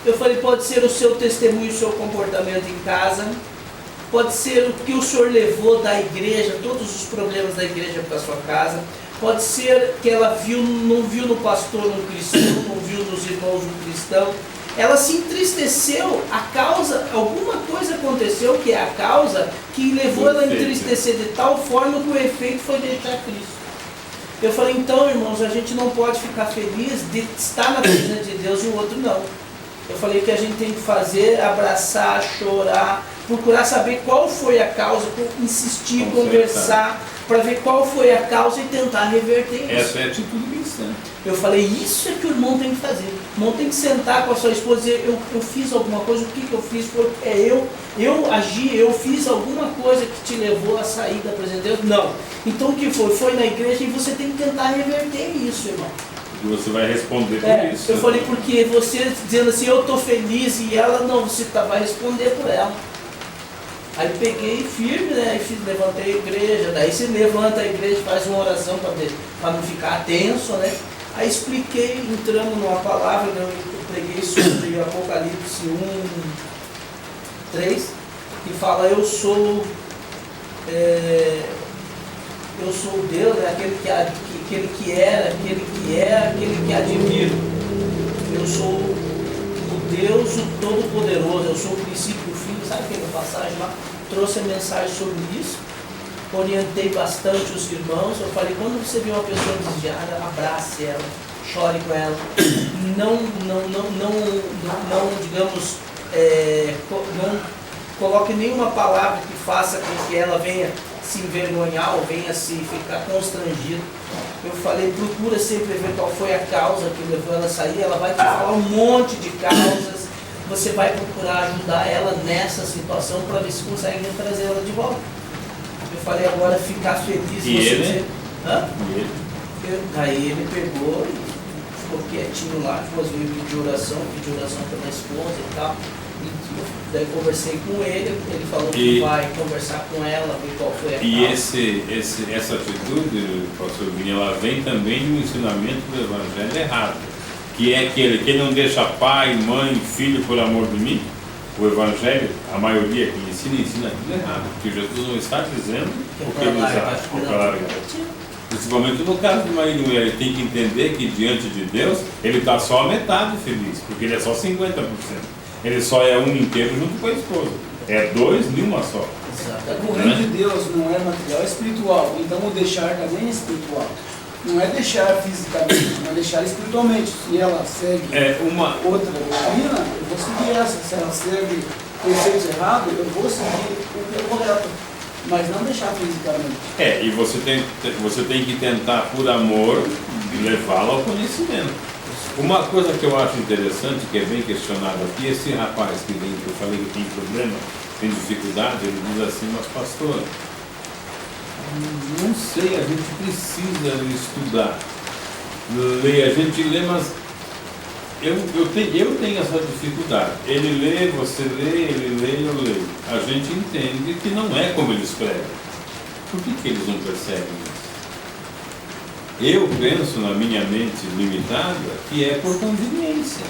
Eu falei, pode ser o seu testemunho, o seu comportamento em casa, pode ser o que o senhor levou da igreja, todos os problemas da igreja para a sua casa, pode ser que ela não viu no pastor um cristão, não viu nos irmãos um cristão, ela se entristeceu, a causa, alguma coisa aconteceu que é a causa que levou ela a entristecer de tal forma que o efeito foi deixar Cristo. Eu falei, então, irmãos, a gente não pode ficar feliz de estar na presença de Deus e o outro não. Eu falei que a gente tem que fazer, abraçar, chorar, procurar saber qual foi a causa, insistir, conversar, para ver qual foi a causa e tentar reverter isso. Essa é a atitude cristã. Eu falei, isso é que o irmão tem que fazer. O irmão tem que sentar com a sua esposa e dizer, eu fiz alguma coisa, o que eu fiz? Eu agi, eu fiz alguma coisa que te levou a sair da presença de Deus? Não. Então o que foi? Foi na igreja e você tem que tentar reverter isso, irmão. E você vai responder por isso. Eu falei, porque você dizendo assim, eu estou feliz e ela não, você vai responder por ela. Aí peguei firme, né? Aí levantei a igreja, daí você levanta a igreja, faz uma oração para não ficar tenso, né? Aí expliquei, entramos numa palavra, eu preguei sobre Apocalipse 1:3, que fala, eu sou Deus, né? aquele que era, aquele que é, aquele que há de vir. Eu sou o Deus, o Todo-Poderoso, eu sou o princípio e o fim. Sabe aquela passagem lá? Trouxe a mensagem sobre isso, orientei bastante os irmãos. Eu falei, quando você vê uma pessoa desviada, abrace ela, chore com ela, não digamos, não coloque nenhuma palavra que faça com que ela venha se envergonhar ou venha se ficar constrangida. Eu falei, procura sempre ver qual foi a causa que levou ela a sair. Ela vai te falar um monte de causas. Você vai procurar ajudar ela nessa situação para ver se consegue trazer ela de volta. Eu falei, agora ficar feliz. E você ele? dizer, hã? E ele? Aí ele pegou e ficou quietinho lá, depois veio pedir oração pela esposa e tal. E daí conversei com ele falou que vai conversar com ela, ver qual foi a causa. E essa atitude, pastor Vinha, ela vem também do ensinamento do evangelho errado, que é aquele que não deixa pai, mãe, filho por amor de mim. O evangelho, a maioria que ensina tudo errado, porque Jesus não está dizendo o que ele usa. Principalmente no caso de marido e mulher, ele tem que entender que diante de Deus ele está só a metade feliz, porque ele é só 50%. Ele só é um inteiro junto com a esposa. É dois em uma só. O reino de Deus não é material, é espiritual. Então o deixar também é espiritual. Não é deixar fisicamente, não é deixar espiritualmente. Se ela segue outra doutrina, eu vou seguir essa. Se ela segue conceitos errados, eu vou seguir o que é correto. Mas não deixar fisicamente. E você tem que tentar, por amor, levá-la ao conhecimento. Uma coisa que eu acho interessante, que é bem questionado aqui, esse rapaz que eu falei que tem problema, tem dificuldade, ele diz assim, mas pastor, não sei, a gente precisa estudar, ler, a gente lê, mas eu tenho essa dificuldade. Ele lê, você lê, ele lê, eu leio. A gente entende que não é como ele escreve. Por que eles não percebem isso? Eu penso, na minha mente limitada, que é por conveniência.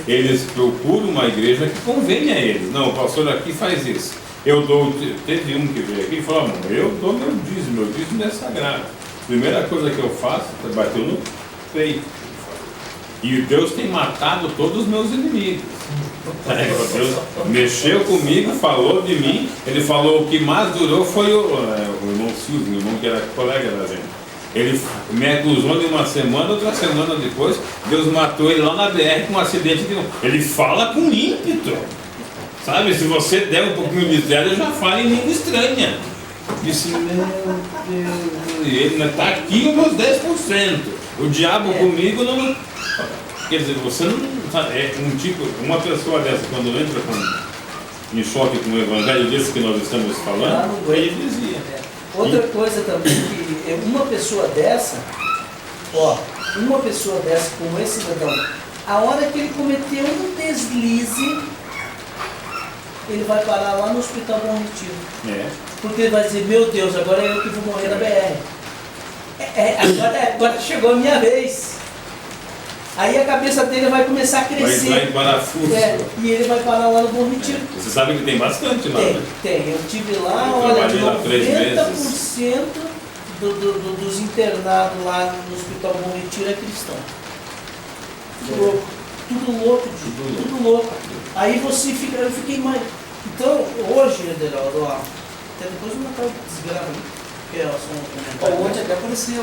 Eles procuram uma igreja que convenha a eles. Não, o pastor aqui faz isso. Teve um que veio aqui e falou, eu dou meu dízimo é sagrado. Primeira coisa que eu faço é bater no peito. E Deus tem matado todos os meus inimigos. Deus mexeu comigo, falou de mim. Ele falou, o que mais durou foi o irmão Silvio, o irmão que era colega da gente. Ele me acusou de uma semana, outra semana depois, Deus matou ele lá na BR com um acidente de novo. Ele fala com ímpeto. Sabe, se você der um pouquinho de zero, já fala em língua estranha. Disse, meu Deus, ele está aqui os meus 10%. O diabo comigo não... Quer dizer, você não... É um tipo, uma pessoa dessa, quando entra em choque com o evangelho desse que nós estamos falando, ele dizia. Outra coisa também, que uma pessoa dessa, como esse cidadão, a hora que ele cometeu um deslize, ele vai parar lá no Hospital Bom Retiro. Porque ele vai dizer, meu Deus, agora é eu que vou morrer na BR. Agora chegou a minha vez. Aí a cabeça dele vai começar a crescer. Vai em parafuso. E ele vai parar lá no Bom Retiro. Você sabe que tem bastante lá, né? Tem. Eu estive lá, olha, 90% dos internados lá no Hospital Bom Retiro é cristão. Tudo louco. Aí eu fiquei mais... Então, hoje, Ederaldo, até depois eu não desgrava aí. Ontem até apareceu,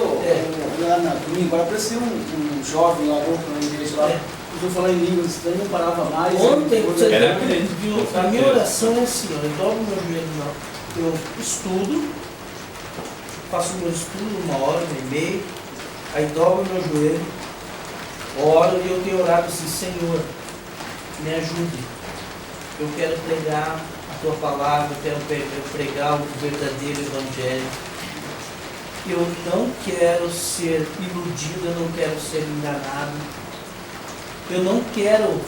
lá na domingo, agora apareceu um jovem lá na igreja lá, eu falar em línguas estranhas, não parava mais. Ontem, você viu, a minha oração é assim, eu dobro meu joelho, eu estudo, faço meu estudo 1 hora, 1h30, aí dobro meu joelho, oro e eu tenho orado assim, Senhor, me ajude, eu quero pregar a tua palavra, eu quero pregar o verdadeiro evangelho. Eu não quero ser iludido, eu não quero ser enganado. Eu não quero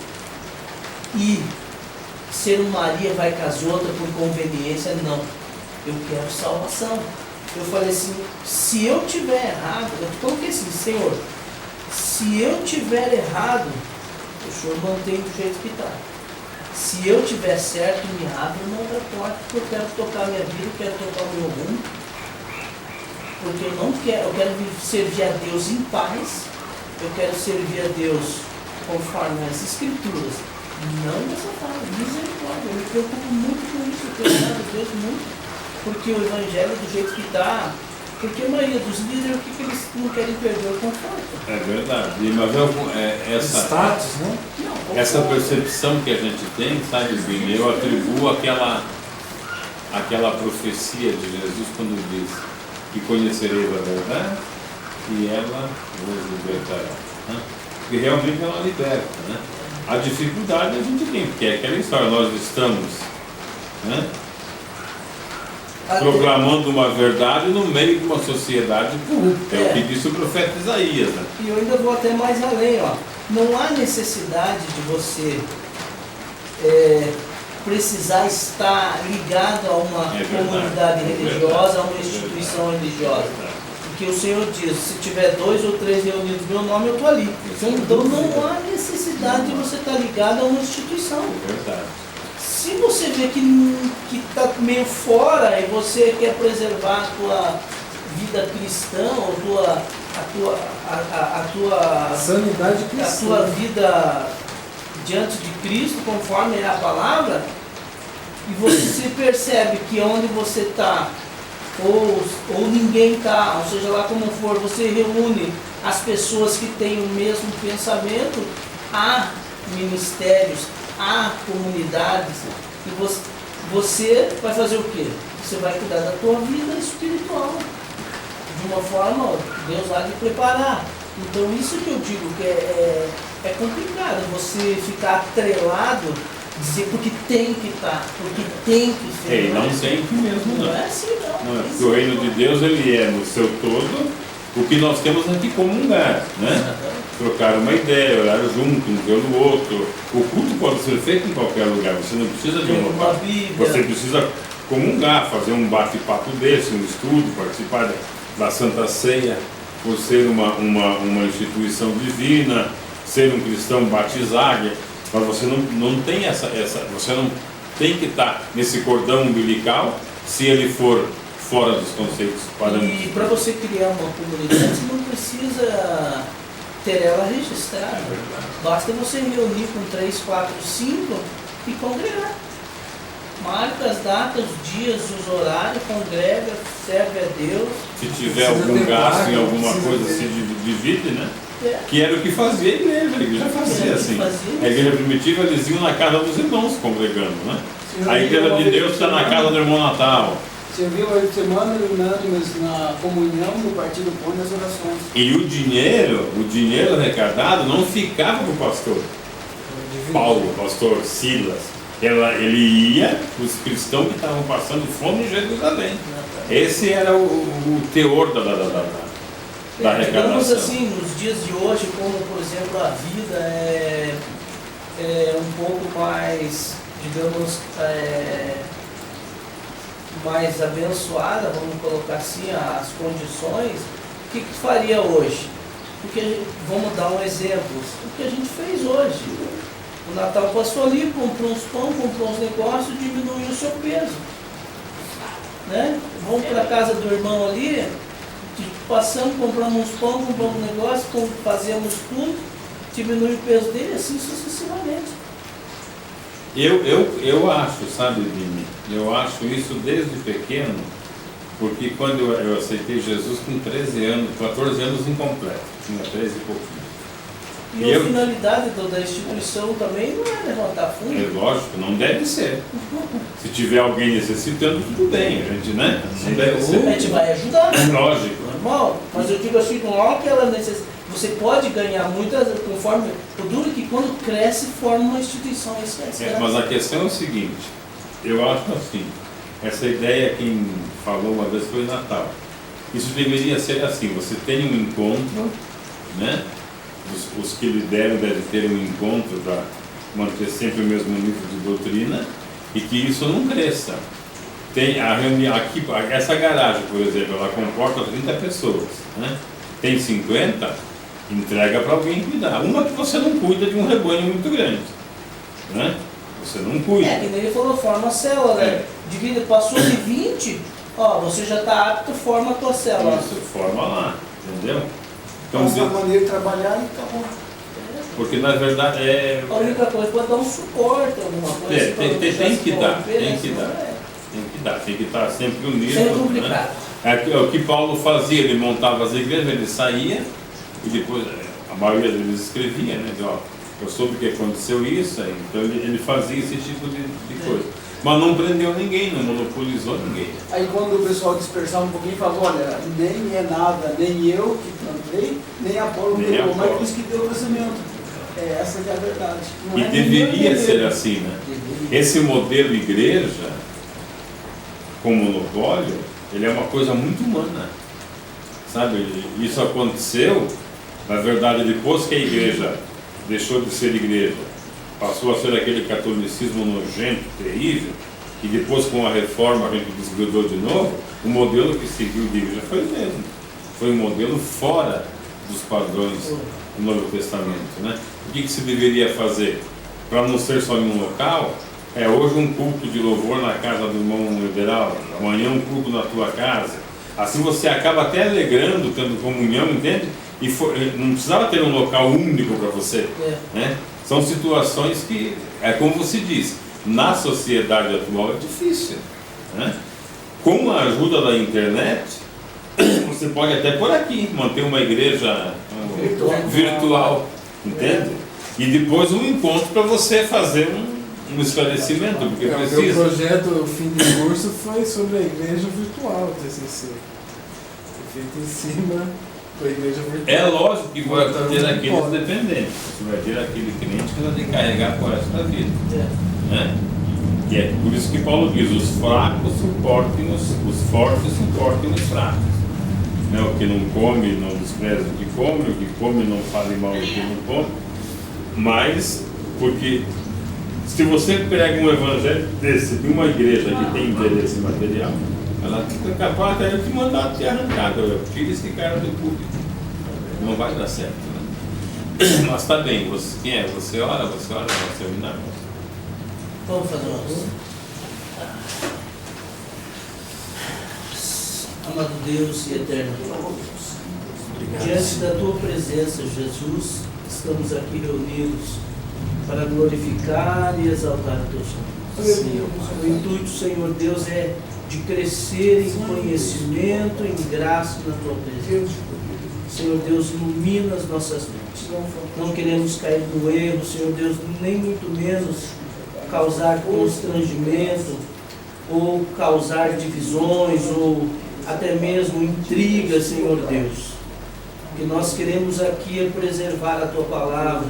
ser um Maria vai com as outras por conveniência, não. Eu quero salvação. Eu falei assim, se eu tiver errado, eu coloquei assim, Senhor, se eu tiver errado, o Senhor mantém do jeito que está. Se eu tiver certo, me abre uma outra porta, porque eu quero tocar a minha vida, eu quero tocar o meu rumo. Porque eu quero servir a Deus em paz, eu quero servir a Deus conforme as Escrituras, não dessa forma, misericórdia. Eu me preocupo muito com isso, eu tenho orado a Deus muito, porque o Evangelho do jeito que está, porque a maioria dos líderes, o que eles não querem perder o conforto. É verdade, mas status, né? Essa percepção que a gente tem, sabe, Vini, eu atribuo aquela profecia de Jesus quando diz que conhecereis a verdade e ela vos libertará. Né? Porque realmente ela liberta. Né? A dificuldade a gente tem, porque é aquela história, nós estamos proclamando uma verdade no meio de uma sociedade corrupta. É o que disse o profeta Isaías. Né? E eu ainda vou até mais além. Não há necessidade de você precisar estar ligado a uma comunidade religiosa, a uma instituição religiosa. Porque o Senhor diz, se tiver 2 ou 3 reunidos no meu nome, eu estou ali. Então não há necessidade de você estar ligado a uma instituição. É verdade. Se você vê que está meio fora e você quer preservar a tua vida cristã, ou a tua Sanidade a cristã. tua vida diante de Cristo, conforme é a palavra, e você se percebe que onde você está, ou ninguém está, ou seja lá como for, você reúne as pessoas que têm o mesmo pensamento, há ministérios, há comunidades, e você vai fazer o quê? Você vai cuidar da tua vida espiritual. De uma forma, Deus há de preparar. Então isso que eu digo que é complicado você ficar atrelado, dizer porque tem que estar, porque tem que ser. E não tem que mesmo Não não. é assim não. Não é, porque o reino de Deus ele é no seu todo o que nós temos aqui comungar, né? Trocar uma ideia, orar junto, um pelo outro. O culto pode ser feito em qualquer lugar, você não precisa de um Uma local. Bíblia. Você precisa comungar, fazer um bate-papo desse, um estudo, participar da Santa Ceia, por ser uma instituição divina, ser um cristão batizado, mas você não tem você não tem que estar nesse cordão umbilical se ele for fora dos conceitos parâmetros. E para você criar uma comunidade, você não precisa ter ela registrada. Basta você reunir com 3, 4, 5 e congregar. Marca as datas, os dias, os horários, congrega, serve a Deus. Se tiver Precisa algum ter gasto placa, em alguma precisa coisa, ter. se divide, né? É. Que era o que fazia a igreja fazia assim. A igreja primitiva, eles iam na casa dos irmãos congregando, né? A igreja de Deus está na casa do irmão Natal. Você viu a semana unânimes na comunhão do partido pão das orações. E o dinheiro arrecadado não ficava para o pastor Paulo, o pastor Silas. Ele ia para os cristãos que estavam passando fome em Jerusalém. Esse era o teor da Digamos arrecadação. assim, nos dias de hoje, como por exemplo a vida é um pouco mais, digamos, mais abençoada, vamos colocar assim, as condições, o que faria hoje? Porque, vamos dar um exemplo, o que a gente fez hoje. O Natal passou ali, comprou uns pão, comprou uns negócios, diminuiu o seu peso. Né? Vamos para a casa do irmão ali, passamos, compramos uns pão, compramos um negócio, fazemos tudo, diminui o peso dele, assim sucessivamente. Eu acho, sabe, Vini, eu acho isso desde pequeno, porque quando eu aceitei Jesus com 13 anos, 14 anos incompleto, tinha 13 e pouquinho. E a finalidade da instituição também não é levantar fundo. É lógico, não deve ser. Se tiver alguém necessitando, tudo bem, a gente, né? Não deve A ser. gente vai ajudar. Lógico. Normal. Mas eu digo assim, não há aquela necessidade. Você pode ganhar muitas, conforme. O duro é que quando cresce, forma uma instituição. Isso Mas a questão é o seguinte, eu acho assim, essa ideia quem falou uma vez foi Natal. Isso deveria ser assim, você tem um encontro, né? Os que lideram devem ter um encontro para manter sempre o mesmo nível de doutrina e que isso não cresça. Tem a reunião aqui, essa garagem, por exemplo, ela comporta 30 pessoas, né? Tem 50, entrega para alguém cuidar. Uma que você não cuida de um rebanho muito grande, né? Você não cuida. Que nem ele falou, forma a célula, né? Divide, passou de 20, ó, você já está apto, forma a tua célula. Isso, forma lá, entendeu? Então, essa maneira de trabalhar e acabou. Porque na verdade A única coisa pode dar um suporte, alguma coisa. tem que dar, tem que senão dar. Tem que estar sempre unido. Sempre complicado. Né? É o que Paulo fazia, ele montava as igrejas, ele saía e depois a maioria deles escrevia, né? Diz, ó, eu soube que aconteceu isso, então ele fazia esse tipo de coisa. Mas não prendeu ninguém, não monopolizou ninguém. Aí quando o pessoal dispersava um pouquinho, falava, olha, nem é nada, nem eu que plantei, nem Apolo pegou, mas por isso que deu o crescimento. Essa que é a verdade. Não E é deveria nem ser assim, né? Esse modelo igreja, com monopólio, ele é uma coisa muito humana. Sabe, isso aconteceu, na verdade, depois que a igreja deixou de ser igreja, passou a ser aquele catolicismo nojento, terrível, e depois com a reforma a gente desgrudou de novo, o modelo que seguiu de igreja foi o mesmo. Foi um modelo fora dos padrões do Novo Testamento, né? O que se deveria fazer? Para não ser só em um local, hoje um culto de louvor na casa do irmão Everaldo, amanhã um culto na tua casa. Assim você acaba até alegrando, tendo comunhão, entende? Não precisava ter um local único para você, né? São situações que, é como você diz, na sociedade atual é difícil, né? Com a ajuda da internet, você pode até por aqui manter uma igreja virtual, entende? E depois um encontro para você fazer um esclarecimento, porque precisa. O meu projeto, o fim de curso, foi sobre a igreja virtual, o TCC. Foi feito em cima da igreja virtual. É lógico que vai ter aqueles dependentes, você vai ter aquele cliente que vai ter que carregar por resto da vida. Né? E é por isso que Paulo diz, os fracos suportem os fortes suportem os fracos. Né? O que não come não despreza o que come não fale mal do que não come. Mas, porque se você pega um evangelho desse de uma igreja que tem interesse material, ela fica capaz até de te mandar te arrancar. Tira esse cara do público. Não vai dar certo. Né? Mas tá bem, quem é? Você ora, vai terminar. Vamos fazer uma coisa. Amado Deus e eterno Pai, diante da Tua presença, Jesus, estamos aqui reunidos para glorificar e exaltar o Teu nome. O intuito, Senhor Deus, é de crescer em conhecimento, em graça na Tua presença. Senhor Deus, ilumina as nossas mentes. Não queremos cair no erro, Senhor Deus, nem muito menos causar constrangimento, ou causar divisões, ou até mesmo intrigas, Senhor Deus. O que nós queremos aqui é preservar a Tua palavra,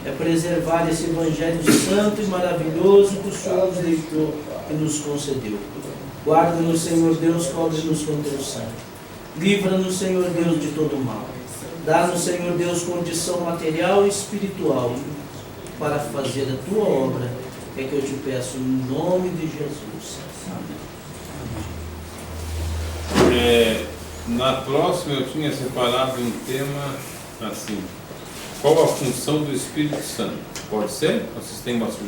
é preservar esse Evangelho santo e maravilhoso que o Senhor nos deixou e nos concedeu. Guarda-nos, Senhor Deus, cobre-nos com Teu sangue. Livra-nos, Senhor Deus, de todo mal. Dá-nos, Senhor Deus, condição material e espiritual para fazer a Tua obra. É que eu te peço em nome de Jesus. Na próxima eu tinha separado um tema assim: qual a função do Espírito Santo? Pode ser? Vocês têm uma sugestão?